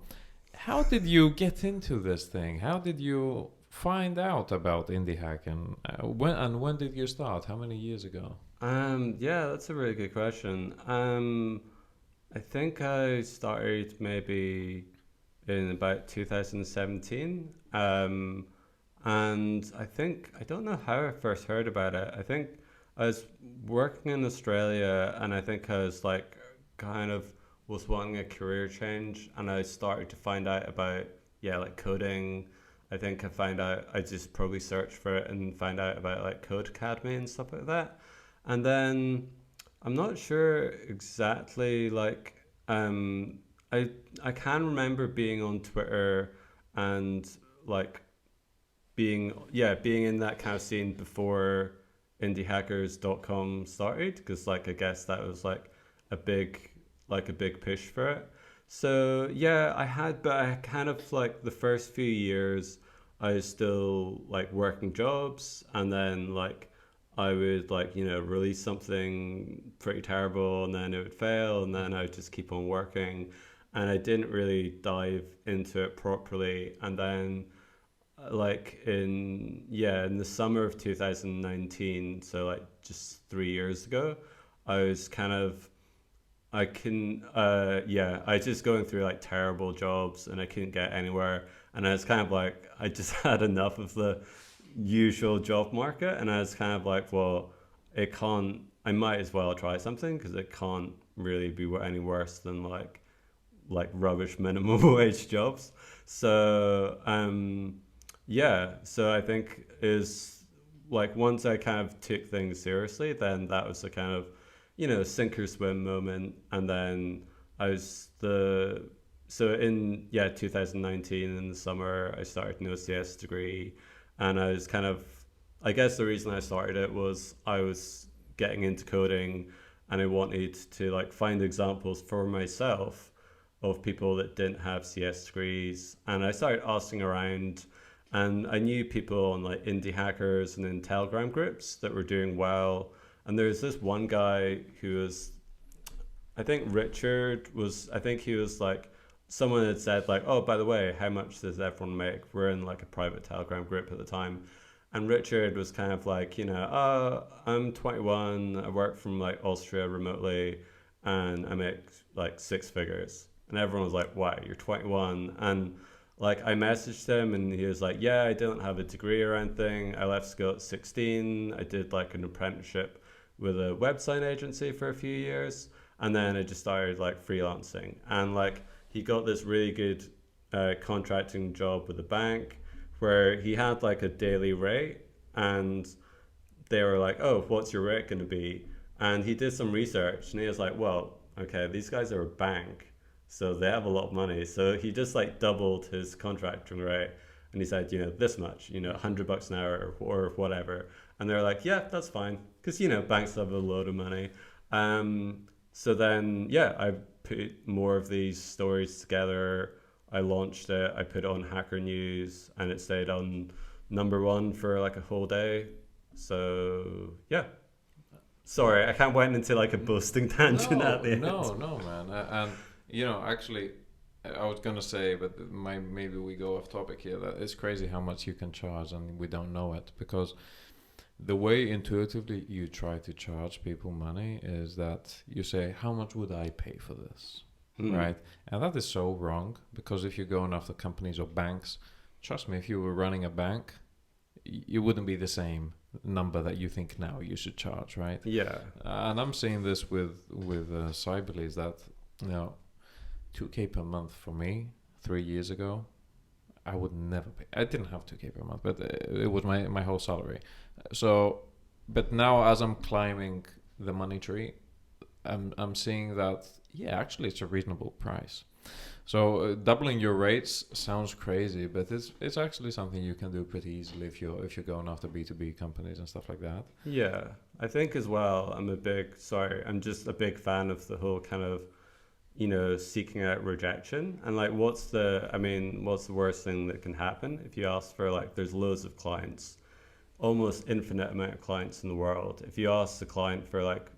How did you get into this thing? How did you find out about indie hack, and when did you start? How many years ago? Yeah, that's a really good question. I think I started maybe in about 2017. And I don't know how I first heard about it. I think I was working in Australia, and I think I was like kind of was wanting a career change, and I started to find out about like coding. I think I found out I just probably searched for it and found out about like Code Academy and stuff like that, and then I'm not sure exactly like I I can remember being on Twitter and like being in that kind of scene before indiehackers.com started, because like I guess that was like a big a big push for it. So yeah, but I kind of like the first few years I was still like working jobs, and then like I would like release something pretty terrible and then it would fail, and then I would just keep on working, and I didn't really dive into it properly. And then like in the summer of 2019, so like just 3 years ago, I was kind of I just going through like terrible jobs and I couldn't get anywhere, and I was kind of like I just had enough of the usual job market, and I was kind of like, well, I might as well try something, because it can't really be any worse than like rubbish minimum wage jobs. So so I think is like once I kind of took things seriously, then that was the kind of sink or swim moment. And then I was in 2019 in the summer I started an OCS degree, and I was kind of, I guess the reason I started it was I was getting into coding, and I wanted to like find examples for myself of people that didn't have CS degrees. And I started asking around, and I knew people on like indie hackers and in Telegram groups that were doing well. And there's this one guy who was, I think he was like, someone had said like, oh, by the way, how much does everyone make? We're in like a private Telegram group at the time. And Richard was kind of like, I'm 21, I work from like Austria remotely, and I make like 6 figures. And everyone was like, wow, you're 21. And like I messaged him and he was like, yeah, I don't have a degree or anything. I left school at 16. I did like an apprenticeship with a website agency for a few years. And then I just started like freelancing. And like he got this really good contracting job with a bank where he had like a daily rate, and they were like, oh, what's your rate going to be? And he did some research and he was like, well, okay, these guys are a bank, so they have a lot of money. So he just like doubled his contracting rate, and he said, this much, $100 an hour or whatever. And they're like, yeah, that's fine, because banks have a load of money. So then I put more of these stories together. I launched it. I put it on Hacker News, and it stayed on #1 for like a whole day. So yeah. Sorry, I kind of went into like a boasting tangent at the end. No, man. And actually, I was gonna say, but maybe we go off topic here. That it's crazy how much you can charge, and we don't know it, because the way intuitively you try to charge people money is that you say, how much would I pay for this? Right? And that is so wrong, because if you're going after companies or banks, trust me, if you were running a bank, it wouldn't be the same number that you think now you should charge, right? Yeah. And I'm seeing this with Cyberly, that 2K per month for me 3 years ago, I would never pay. I didn't have 2K per month, but it was my whole salary. So, but now as I'm climbing the money tree, I'm seeing that actually it's a reasonable price. So doubling your rates sounds crazy, but it's actually something you can do pretty easily if you're going after B2B companies and stuff like that. Yeah, I think as well. I'm just a big fan of the whole kind of seeking out rejection, and like what's the worst thing that can happen if you ask for like, there's loads of clients, almost infinite amount of clients in the world. If you ask the client for like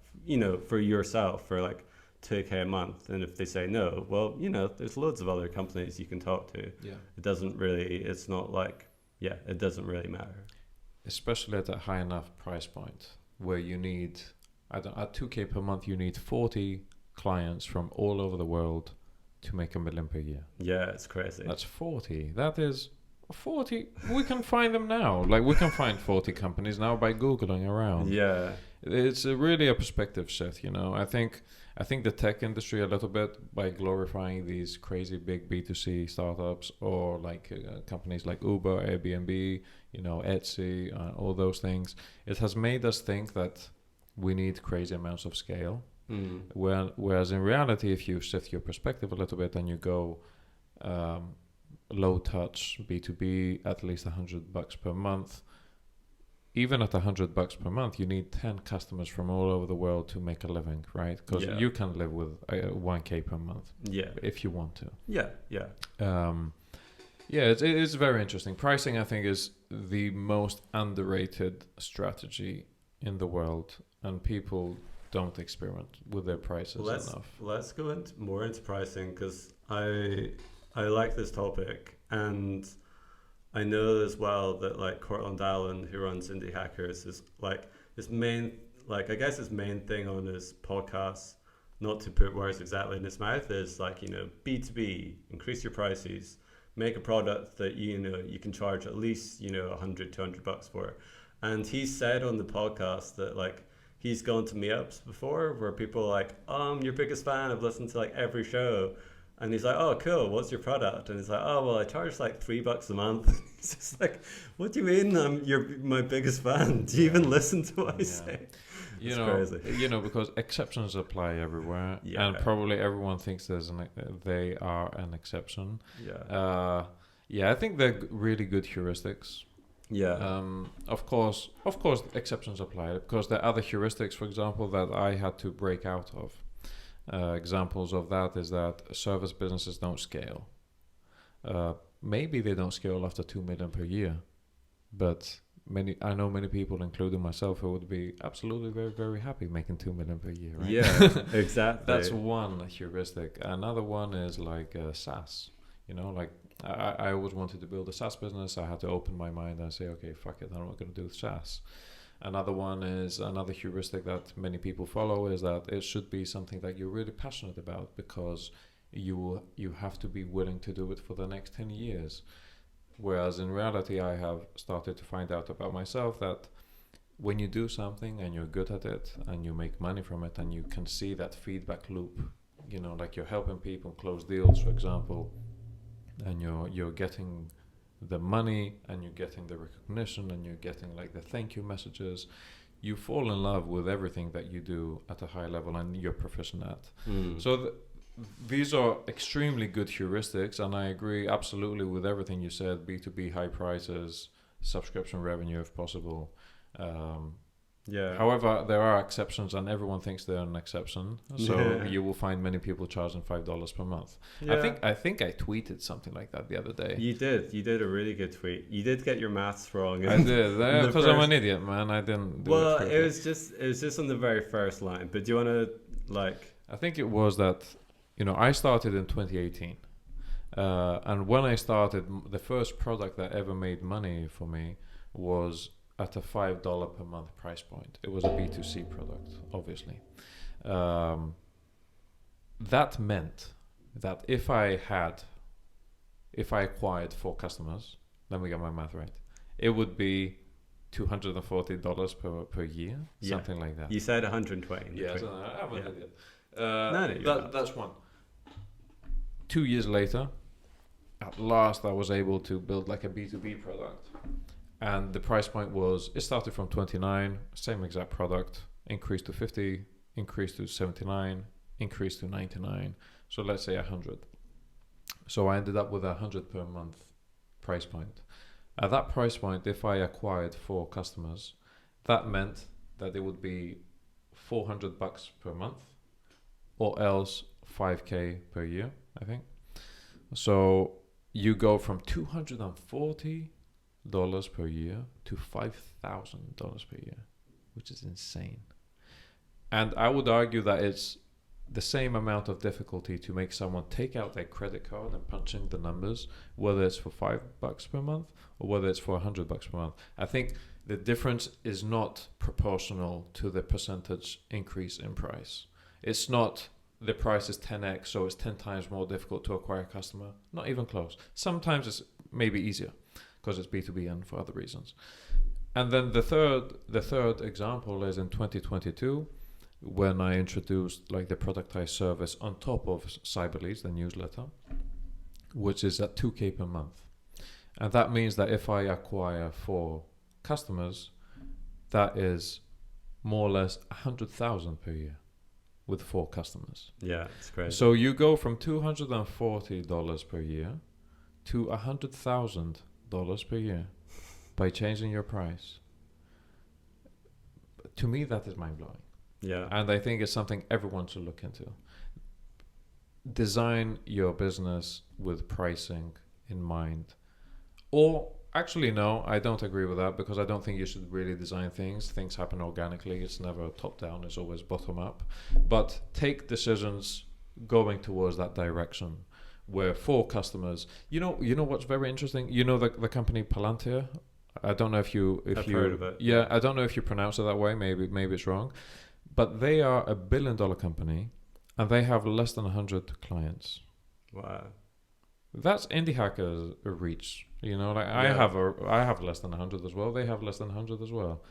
for yourself for like 2K a month, and if they say no, well there's loads of other companies you can talk to. It doesn't really matter, especially at a high enough price point where you need at 2K per month you need 40 clients from all over the world to make $1 million per year. Yeah, it's crazy. That's 40. That is 40. We can find them now. Like we can find 40 companies now by Googling around. Yeah. it's really a perspective shift. I think the tech industry a little bit, by glorifying these crazy big B2C startups, or like companies like Uber, Airbnb, Etsy, all those things, it has made us think that we need crazy amounts of scale. Whereas in reality, if you shift your perspective a little bit and you go low touch B2B, at least $100 per month, even at $100 per month, you need 10 customers from all over the world to make a living, right? Because you can live with $1K per month, if you want to. It's very interesting. Pricing, I think, is the most underrated strategy in the world, and people don't experiment with their prices enough. Let's go more into pricing, because I like this topic, and I know as well that like Cortland Allen, who runs Indie Hackers, is like his main thing on his podcast, not to put words exactly in his mouth, is like, B2B, increase your prices, make a product that you can charge at least $100-$200 for. And he said on the podcast that like he's gone to meetups before where people are like, I'm your biggest fan, I've listened to like every show. And he's like, oh, cool, what's your product? And he's like, oh, well, I charge like $3 a month. He's just like, what do you mean you're my biggest fan? Do you even listen to what I say? Crazy. Because exceptions apply everywhere. And probably everyone thinks they are an exception. I think they're really good heuristics. Of course, exceptions apply, because there are other heuristics, for example, that I had to break out of. Examples of that is that service businesses don't scale. Maybe they don't scale after 2 million per year, but I know many people, including myself, who would be absolutely very, very happy making 2 million per year, right? Yeah, exactly. That's one heuristic. Another one is like SaaS. I always wanted to build a SaaS business. I had to open my mind and say, okay, fuck it, I'm not going to do SaaS. Another heuristic that many people follow is that it should be something that you're really passionate about, because you have to be willing to do it for the next 10 years. Whereas in reality, I have started to find out about myself that when you do something and you're good at it and you make money from it and you can see that feedback loop, like you're helping people close deals, for example, and you're getting the money and you're getting the recognition and you're getting like the thank you messages, you fall in love with everything that you do at a high level and you're proficient at. So these are extremely good heuristics, and I agree absolutely with everything you said. B2B, high prices, subscription revenue if possible. However, there are exceptions, and everyone thinks they're an exception. So you will find many people charging $5 per month. I think I tweeted something like that the other day. You did a really good tweet. You did get your maths wrong. I did, because I'm an idiot, man. I didn't do it. It was just on the very first line. But do you want to I think it was that, I started in 2018. And when I started, the first product that ever made money for me was at a $5 per month price point. It was a B2C product, obviously. That meant that if I acquired 4 customers, let me get my math right, it would be $240 per year, something like that. You said 120. Yeah, I'm an idiot. That's one. 2 years later, at last I was able to build like a B2B product. And the price point it started from 29, same exact product, increased to 50, increased to 79, increased to 99. So let's say 100. So I ended up with 100 per month price point. At that price point, if I acquired 4 customers, that meant that it would be $400 per month, or else 5K per year, I think. So you go from $240 per year to $5,000 per year, which is insane. And I would argue that it's the same amount of difficulty to make someone take out their credit card and punch in the numbers, whether it's for $5 per month or whether it's for $100 per month. I think the difference is not proportional to the percentage increase in price. It's not the price is 10x, so it's 10 times more difficult to acquire a customer. Not even close. Sometimes it's maybe easier because it's B2B and for other reasons. And then the third example is in 2022, when I introduced like the productized service on top of Cyberleads, the newsletter, which is at 2K per month. And that means that if I acquire 4 customers, that is more or less 100,000 per year with 4 customers. Yeah, it's crazy. So you go from $240 per year to $100,000 per year by changing your price. To me, that is mind-blowing. Yeah. And I think it's something everyone should look into. Design your business with pricing in mind. Or actually, no, I don't agree with that, because I don't think you should really design things. Things happen organically. It's never top down. It's always bottom up. But take decisions going towards that direction, where 4 customers, you know what's very interesting? You know the company Palantir? I don't know if I've heard of it. Yeah, I don't know if you pronounce it that way. Maybe it's wrong. But they are a $1 billion company, and they have less than 100 clients. Wow. That's indie hackers reach. Like I have less than 100 as well. They have less than 100 as well.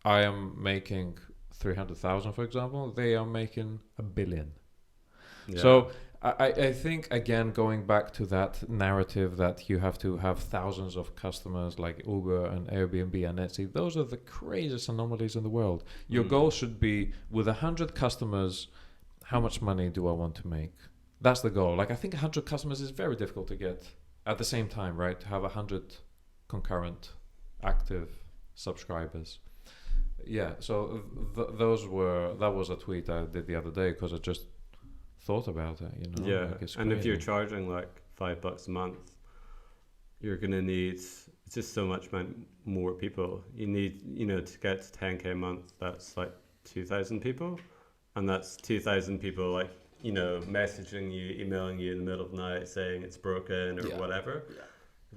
I am making 300,000, for example. They are making $1 billion. Yeah. So I think, again, going back to that narrative that you have to have thousands of customers like Uber and Airbnb and Etsy, those are the craziest anomalies in the world. Your goal should be, with 100 customers, how much money do I want to make? That's the goal. Like, I think 100 customers is very difficult to get at the same time, right? To have 100 concurrent active subscribers. Yeah, so that was a tweet I did the other day, because I just thought about it, Yeah, like, it's and if crazy. you're charging like $5 a month, you're gonna need just so much more people. You need, to get to 10K a month, that's like 2,000 people, and that's 2,000 people like, messaging you, emailing you in the middle of the night saying it's broken or whatever. Yeah.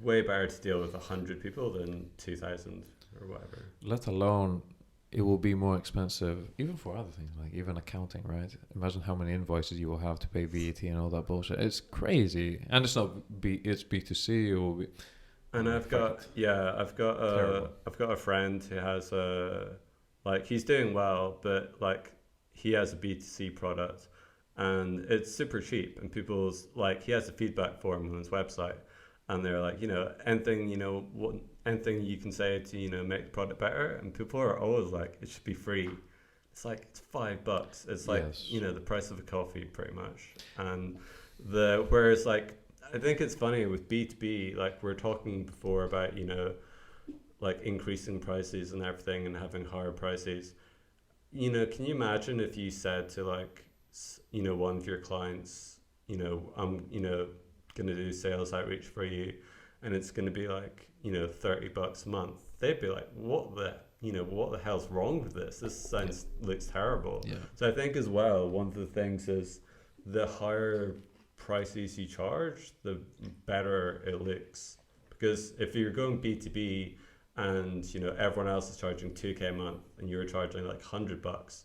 Way better to deal with 100 people than 2,000 or whatever. Let alone, it will be more expensive, even for other things, like even accounting, right? Imagine how many invoices you will have to pay VAT and all that bullshit. It's crazy. And it's not it's B2C. It will be. And I've got a friend who has he's doing well, but like he has a B2C product, and it's super cheap, and people's he has a feedback form on his website, and they're like, anything you can say to make the product better, and people are always like, it should be free. It's like, it's $5. It's like, yes. The price of a coffee pretty much. And whereas like, I think it's funny with B2B, like we're talking before about, like increasing prices and everything and having higher prices. Can you imagine if you said to like, one of your clients, I'm, going to do sales outreach for you, and it's going to be like, $30 a month. They'd be like, what the hell's wrong with this? This looks terrible. Yeah. So I think as well, one of the things is the higher prices you charge, the better it looks. Because if you're going B2B and, everyone else is charging 2K a month and you're charging like $100,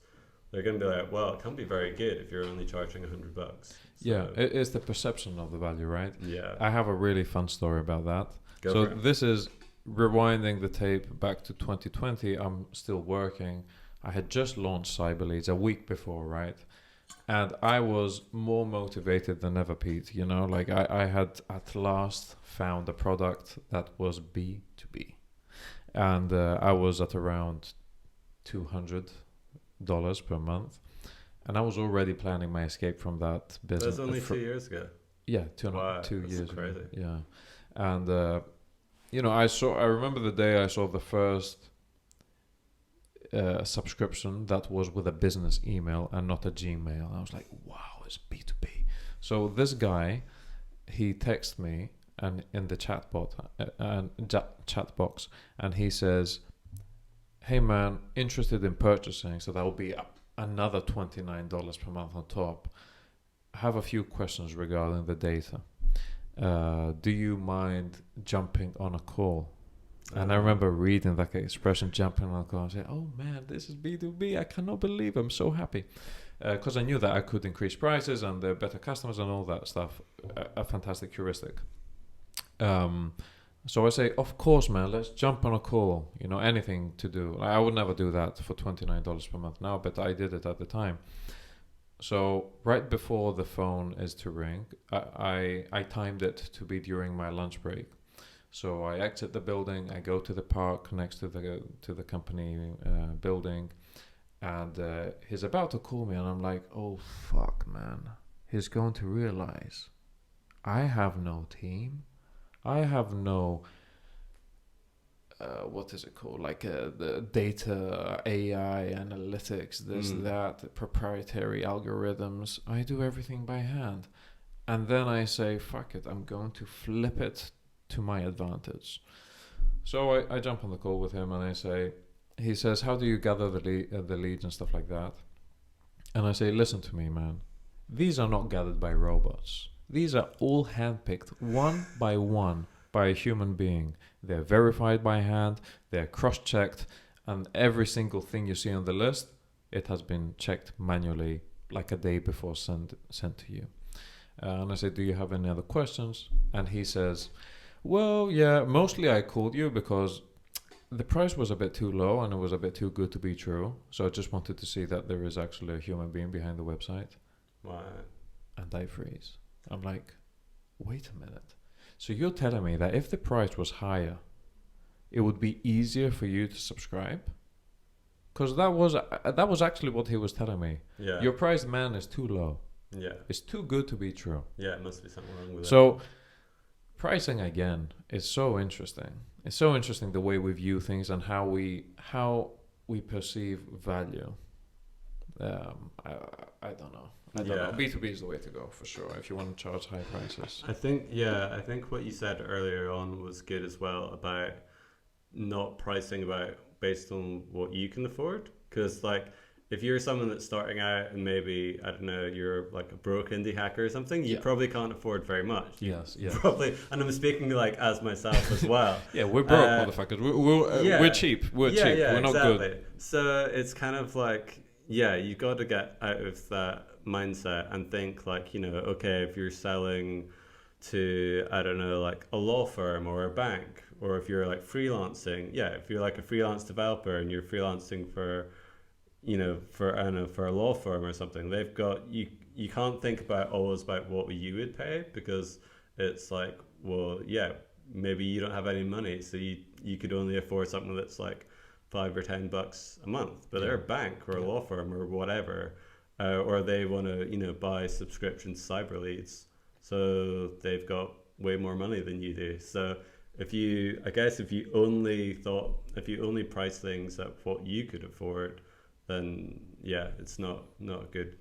they're going to be like, well, it can't be very good if you're only charging $100. So, yeah, it's the perception of the value, right? Yeah. I have a really fun story about that. So this is rewinding the tape back to 2020. I'm still working. I had just launched Cyberleads a week before, right? And I was more motivated than ever, Pete. I had at last found a product that was B2B. And I was at around $200 per month. And I was already planning my escape from that business. That's only 2 years ago. Yeah, 2 years crazy. ago. Yeah. And I remember the day I saw the first subscription that was with a business email and not a Gmail. I was like, wow, it's B2B. So this guy, he texted me and in the chat box, and he says, hey man, interested in purchasing, so that will be another $29 per month on top. I have a few questions regarding the data. Do you mind jumping on a call? And I remember reading that expression, jumping on a call, and saying, oh man, this is B2B. I cannot believe I'm so happy. Because I knew that I could increase prices and the better customers and all that stuff. A fantastic heuristic. So I say, of course, man, let's jump on a call. You know, anything to do. I would never do that for $29 per month now, but I did it at the time. So right before the phone is to ring, I timed it to be during my lunch break. So I exit the building, I go to the park next to the company building, and he's about to call me, and I'm like, oh fuck, man, he's going to realize I have no team, I have no what is it called? Like the data, AI, analytics, this, that, proprietary algorithms. I do everything by hand. And then I say, fuck it, I'm going to flip it to my advantage. So I jump on the call with him and I say, he says, how do you gather the leads and stuff like that? And I say, listen to me, man. These are not gathered by robots. These are all handpicked one by one by a human being. They're verified by hand, they're cross-checked, and every single thing you see on the list, it has been checked manually like a day before sent to you. And I say, do you have any other questions? And he says, well, yeah, mostly I called you because the price was a bit too low and it was a bit too good to be true. So I just wanted to see that there is actually a human being behind the website. Wow. And I freeze. I'm like, wait a minute. So you're telling me that if the price was higher, it would be easier for you to subscribe? Because that was actually what he was telling me. Yeah. Your price, man, is too low. Yeah. It's too good to be true. Yeah, it must be something wrong with it. So pricing again is so interesting. It's so interesting the way we view things and how we perceive value. I don't know. I don't know. B2B is the way to go for sure if you want to charge high prices. I think what you said earlier on was good as well about not pricing based on what you can afford. Because like if you're someone that's starting out and maybe, I don't know, you're like a broke indie hacker or something, you probably can't afford very much. Yes. Probably, and I'm speaking like as myself as well. Yeah, we're broke motherfuckers. We're cheap. We're cheap. We're not good. So it's kind of like, you got to get out of that mindset and think like, you know, okay, if you're selling to, I don't know, like a law firm or a bank, or if you're like freelancing, if you're like a freelance developer and you're freelancing for, you know, for a law firm or something, they've got you can't think always about what you would pay, because it's like, well, maybe you don't have any money, so you could only afford something that's like $5 or $10 a month, but they're a bank or a law firm or whatever, or they want to, you know, buy subscription cyber leads, so they've got way more money than you do. So if you only price things at what you could afford, then it's not a good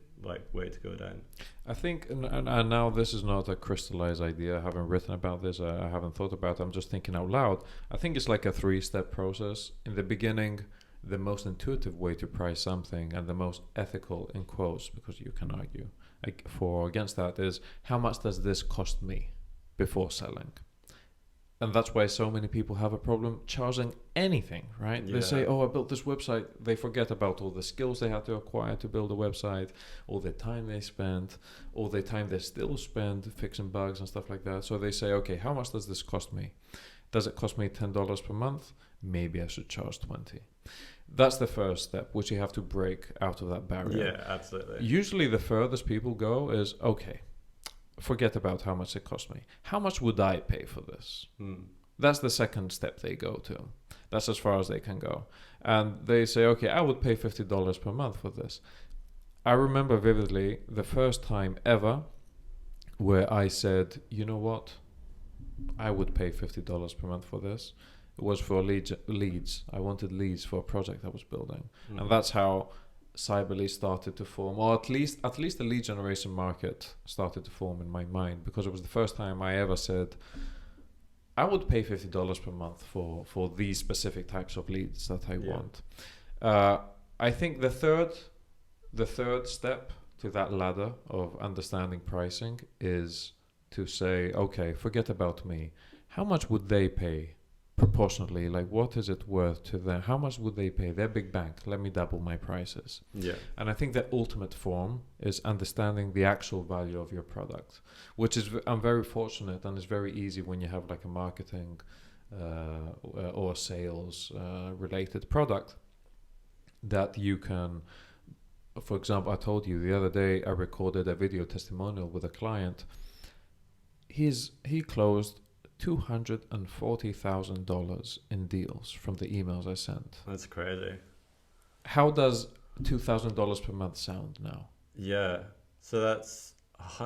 way to go down. I think, and now this is not a crystallized idea. I haven't written about this. I haven't thought about it. I'm just thinking out loud. I think it's like a 3-step process. In the beginning, the most intuitive way to price something and the most ethical, in quotes, because you can argue for or against that, is how much does this cost me before selling? And that's why so many people have a problem charging anything, right? Yeah. They say, I built this website. They forget about all the skills they had to acquire to build a website, all the time they spent, all the time they still spend fixing bugs and stuff like that. So they say, okay, how much does this cost me? Does it cost me $10 per month? Maybe I should charge 20. That's the first step, which you have to break out of that barrier. Yeah, absolutely. Usually the furthest people go is, okay, forget about how much it cost me. How much would I pay for this? That's the second step they go to. That's as far as they can go. And they say, okay, I would pay $50 per month for this. I remember vividly the first time ever where I said, you know what? I would pay $50 per month for this. It was for leads. I wanted leads for a project I was building. And that's how Cyberly started to form, or at least the lead generation market started to form in my mind, because it was the first time I ever said I would pay $50 per month for these specific types of leads that I want. I think the third step to that ladder of understanding pricing is to say, okay, forget about me. How much would they pay? Proportionately, like what is it worth to them? How much would they pay? They're big bank. Let me double my prices. And I think the ultimate form is understanding the actual value of your product, which is, I'm very fortunate, and it's very easy when you have like a marketing or sales related product that you can. For example, I told you the other day I recorded a video testimonial with a client. He closed $240,000 in deals from the emails I sent. That's crazy. How does $2,000 per month sound now? Yeah. So that's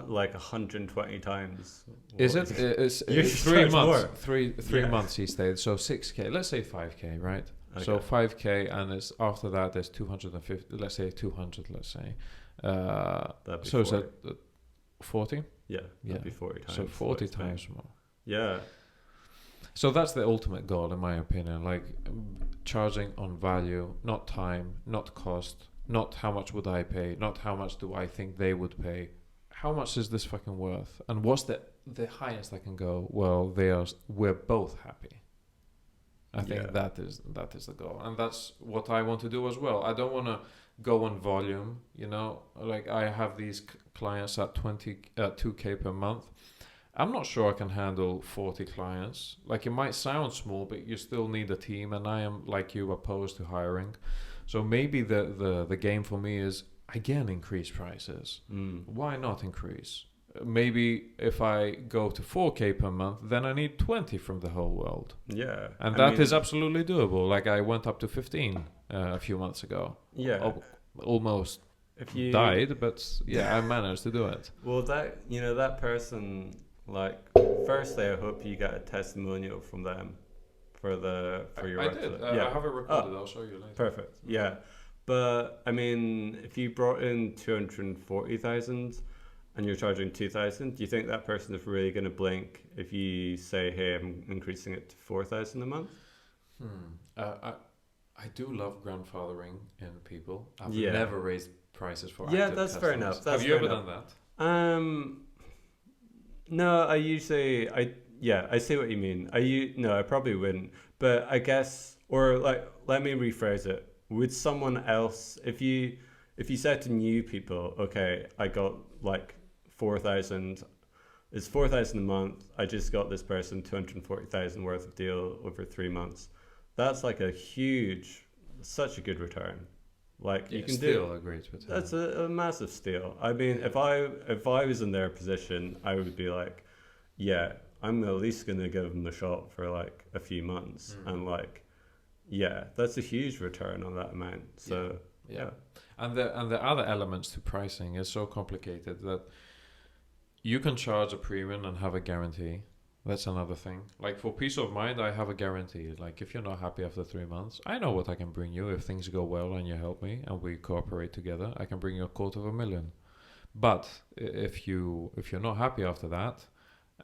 like 120 times. Is it? It's You 3 charge months. more. Three Yeah. months he stayed. So 6K. Let's say 5K, right? Okay. So 5K, and it's after that there's 250. Let's say 200. Let's say. That'd be So is 40. that 40? Yeah, Yeah. that'd be 40 times. So 40 what it's paying. times more. Yeah. So that's the ultimate goal, in my opinion. Like charging on value, not time, not cost, not how much would I pay, not how much do I think they would pay. How much is this fucking worth? And what's the highest I can go? Well, we're both happy. I think Yeah. that is the goal, and that's what I want to do as well. I don't want to go on volume, you know. Like I have these clients at 2K per month. I'm not sure I can handle 40 clients. Like it might sound small, but you still need a team, and I am, like you, opposed to hiring. So maybe the game for me is again increase prices. Why not increase? Maybe if I go to 4K per month, then I need 20 from the whole world. Yeah. And I that mean, is absolutely doable. Like I went up to 15 a few months ago. Yeah. Almost If you died, but yeah, I managed to do it. Well, that person, like, firstly, I hope you get a testimonial from them for your I website. did. I have it recorded. I'll show you later. Perfect. Yeah. But I mean, if you brought in 240,000 and you're charging 2,000, do you think that person is really going to blink if you say, "Hey, I'm increasing it to 4,000 a month"? I do love grandfathering in people. I've Yeah. never raised prices for Yeah, active that's fair customers. enough. That's Have you fair ever enough. done that? No, I usually I see what you mean. No, I probably wouldn't. But I guess, or like, let me rephrase it. Would someone else, if you said to new people, okay, I got like 4,000, it's 4,000 a month. I just got this person 240,000 worth of deal over 3 months. That's like such a good return. Like you can still a great return. That's a massive steal. I mean, if I was in their position, I would be like, yeah, I'm at least gonna give them a shot for like a few months, and like, yeah, that's a huge return on that amount. So yeah. And the other elements to pricing is so complicated that you can charge a premium and have a guarantee. That's another thing. Like for peace of mind, I have a guarantee. Like if you're not happy after 3 months, I know what I can bring you. If things go well and you help me and we cooperate together, I can bring you $250,000. But if you're not happy after that,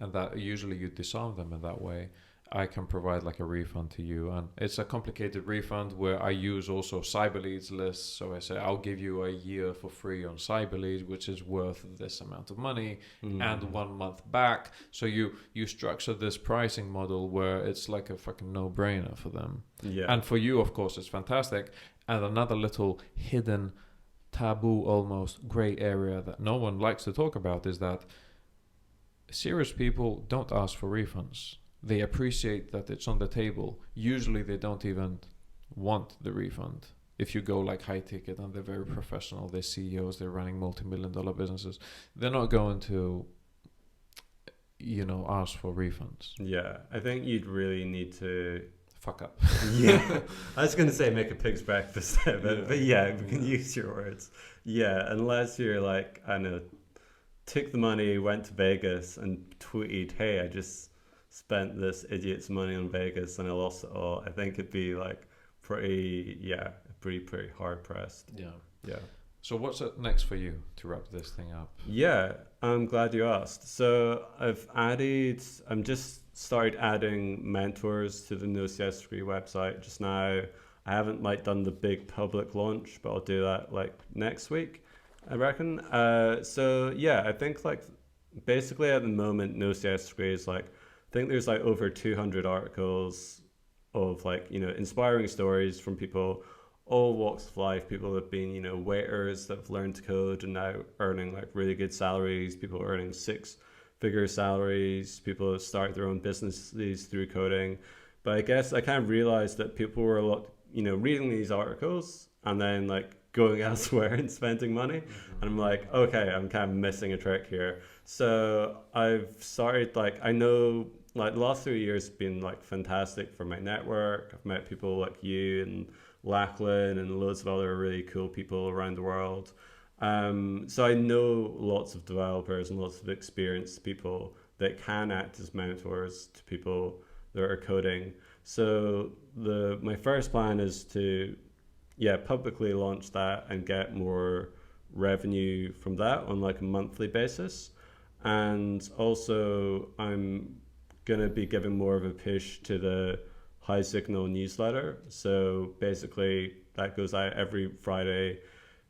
and that usually you disarm them in that way, I can provide like a refund to you. And it's a complicated refund where I use also CyberLeads lists. So I say I'll give you a year for free on CyberLeads, which is worth this amount of money, and 1 month back. So you structure this pricing model where it's like a fucking no-brainer for them. Yeah. And for you, of course, it's fantastic. And another little hidden taboo, almost gray area that no one likes to talk about is that serious people don't ask for refunds. They appreciate that it's on the table. Usually they don't even want the refund. If you go like high ticket and they're very professional, they're CEOs, they're running multi-million-dollar businesses, they're not going to, ask for refunds. Yeah, I think you'd really need to fuck up. Yeah, I was going to say make a pig's breakfast there, but yeah, we can use your words. Yeah, unless you're like, I know, took the money, went to Vegas and tweeted, "Hey, I just spent this idiot's money on Vegas and I lost it all." I think it'd be like pretty hard pressed. Yeah. So what's next for you to wrap this thing up? Yeah, I'm glad you asked. So I'm just started adding mentors to the No CS3 website just now. I haven't done the big public launch, but I'll do that next week, I reckon. So yeah, I think basically at the moment, No CS3 is I think there's over 200 articles of inspiring stories from people all walks of life. People that have been waiters that have learned to code and now earning really good salaries, people earning 6-figure salaries, people that start their own businesses through coding, But I guess I kind of realized that people were a lot, reading these articles and then like going elsewhere and spending money. And I'm like, okay, I'm kind of missing a trick here. So I've started like, I know like the last 3 years have been like fantastic for my network. I've met people like you and Lachlan and loads of other really cool people around the world. So I know lots of developers and lots of experienced people that can act as mentors to people that are coding. So my first plan is to publicly launch that and get more revenue from that on like a monthly basis. And also I'm gonna be giving more of a push to the High Signal newsletter. So basically that goes out every Friday.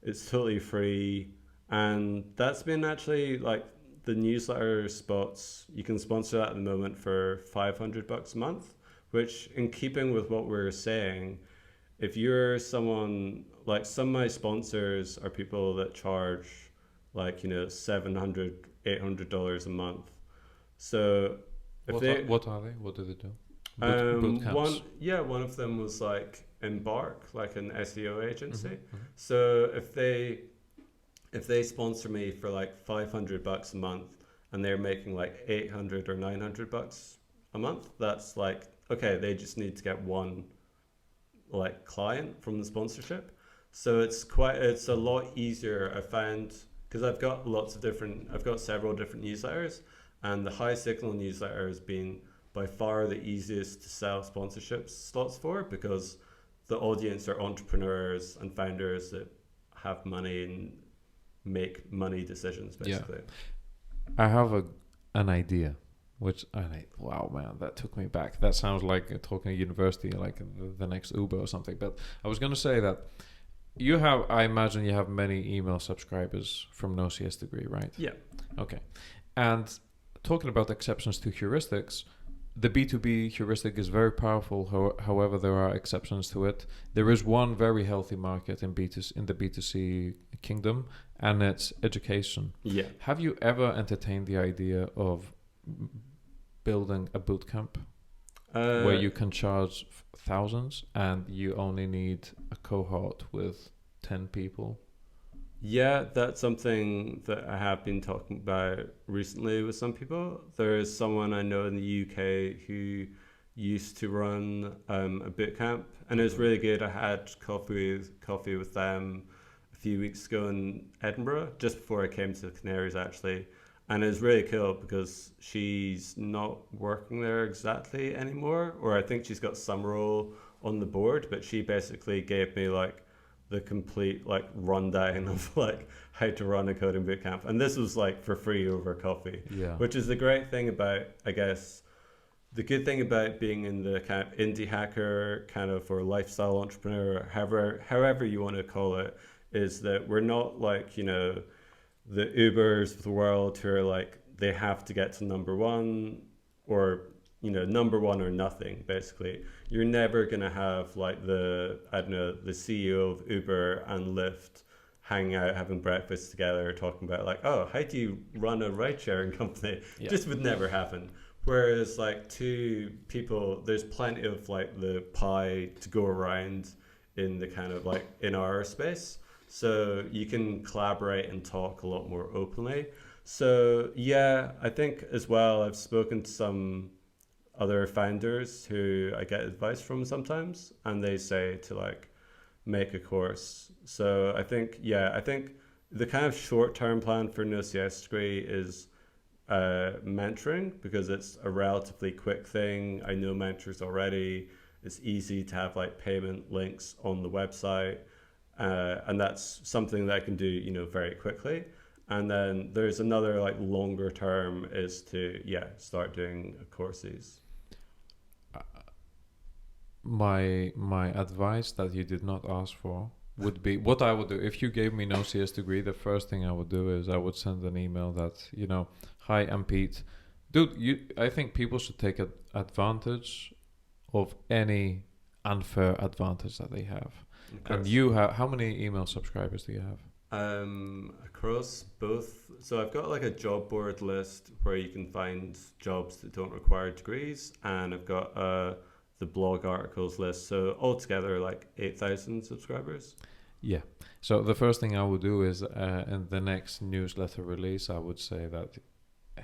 It's totally free. And that's been actually like the newsletter spots, you can sponsor that at the moment for $500 a month, which in keeping with what we're saying, if you're someone like some of my sponsors are people that charge like, $700, $800 a month. So if what are they? What do they do? One of them was like Embark, like an SEO agency. Mm-hmm. So if they sponsor me for like $500 a month and they're making like $800 or $900 a month, that's like, okay, they just need to get one like client from the sponsorship. So it's a lot easier, I found, because I've got several different newsletters, and the High Signal newsletter has been by far the easiest to sell sponsorship slots for, because the audience are entrepreneurs and founders that have money and make money decisions basically. I have an idea. Wow, man, that took me back. That sounds like talking at university, like the next Uber or something. But I was going to say that I imagine you have many email subscribers from No CS Degree, right? Yeah. Okay. And talking about exceptions to heuristics, the B2B heuristic is very powerful. However, there are exceptions to it. There is one very healthy market in the B2C kingdom, and it's education. Yeah. Have you ever entertained the idea of building a bootcamp where you can charge thousands and you only need a cohort with 10 people? Yeah, that's something that I have been talking about recently with some people. There is someone I know in the UK who used to run a boot camp, and it was really good. I had coffee with them a few weeks ago in Edinburgh, just before I came to the Canaries actually. And it was really cool because she's not working there exactly anymore, or I think she's got some role on the board, but she basically gave me like the complete like rundown of like how to run a coding bootcamp, and this was like for free over coffee. Yeah. Which is the great thing about, I guess, the good thing about being in the kind of indie hacker kind of or lifestyle entrepreneur, however you want to call it, is that we're not like, the Ubers of the world who are like, they have to get to number one, or number one or nothing. Basically, you're never gonna have like the CEO of Uber and Lyft hanging out having breakfast together talking about like, oh, how do you run a ride sharing company? Yeah. Just would never happen. Whereas like two people, there's plenty of like the pie to go around in the kind of like in our space. So you can collaborate and talk a lot more openly. So yeah, I think as well, I've spoken to some other founders who I get advice from sometimes, and they say to like make a course. So I think the kind of short-term plan for No CS Degree is mentoring, because it's a relatively quick thing. I know mentors already. It's easy to have like payment links on the website. And that's something that I can do, very quickly. And then there's another like longer term is to start doing courses. My advice that you did not ask for would be what I would do if you gave me No CS Degree. The first thing I would do is I would send an email that hi, I'm Pete, dude. I think people should take advantage of any unfair advantage that they have. And you have, how many email subscribers do you have? Across both. So I've got like a job board list where you can find jobs that don't require degrees, and I've got a the blog articles list. So altogether, like 8,000 subscribers. Yeah. So the first thing I would do is in the next newsletter release, I would say that,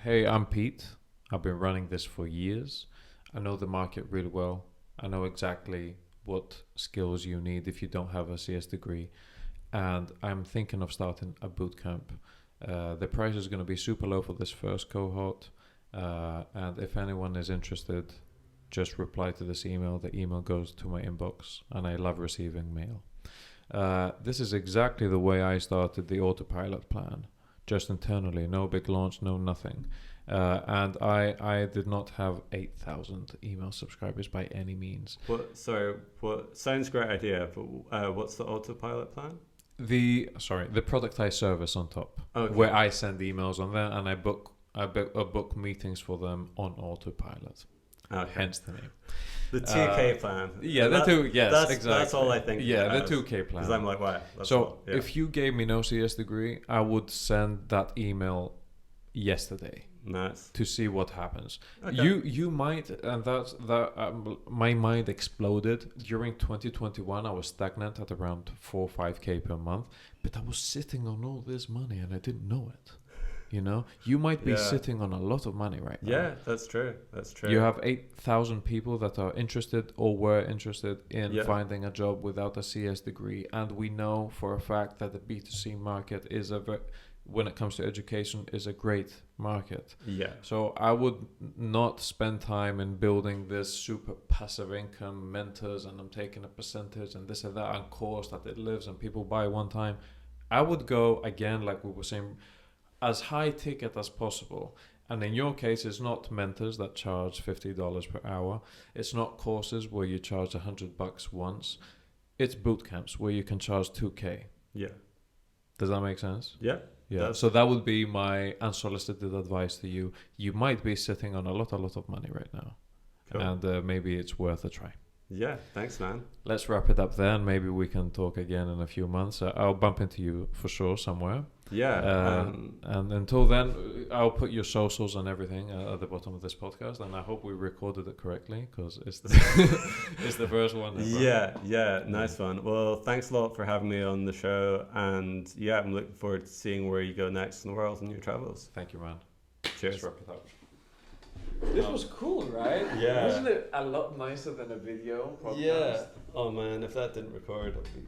hey, I'm Pete. I've been running this for years. I know the market really well. I know exactly what skills you need if you don't have a CS degree. And I'm thinking of starting a bootcamp. The price is going to be super low for this first cohort. And if anyone is interested, just reply to this email. The email goes to my inbox, and I love receiving mail. This is exactly the way I started the autopilot plan, just internally, no big launch, no nothing. And I did not have 8,000 email subscribers by any means. What sounds great idea, but what's the autopilot plan? The productized service on top, Okay. where I send emails on there and I book meetings for them on autopilot. Okay. Hence the name. The 2K plan. Yeah, exactly. That's all I think. Yeah, the 2K plan. Because I'm like, wow. If you gave me no CS degree, I would send that email yesterday. Nice. To see what happens. Okay. You might, and my mind exploded during 2021. I was stagnant at around 4 or 5K per month, but I was sitting on all this money and I didn't know it. You know, you might be sitting on a lot of money right now. Yeah, that's true. You have 8,000 people that are interested or were interested in finding a job without a CS degree, and we know for a fact that the B2C market is when it comes to education, is a great market. Yeah. So I would not spend time in building this super passive income mentors, and I'm taking a percentage and this and that, and course that it lives and people buy one time. I would go again, like we were saying, as high ticket as possible. And in your case, it's not mentors that charge $50 per hour. It's not courses where you charge $100 once. It's boot camps where you can charge 2K. Yeah. Does that make sense? Yeah. Yeah. So that would be my unsolicited advice to you. You might be sitting on a lot of money right now. Cool. And maybe it's worth a try. Yeah, thanks, man. Let's wrap it up there, and maybe we can talk again in a few months. I'll bump into you for sure somewhere. Yeah. And until then, I'll put your socials and everything at the bottom of this podcast, and I hope we recorded it correctly, because it's the first one ever. Yeah, nice one. Well, thanks a lot for having me on the show, and yeah, I'm looking forward to seeing where you go next in the world and your travels. Thank you, man. Cheers. Let's wrap it up. This was cool, right? Yeah. Wasn't it a lot nicer than a video podcast? Yeah. Oh man, if that didn't record, I'd be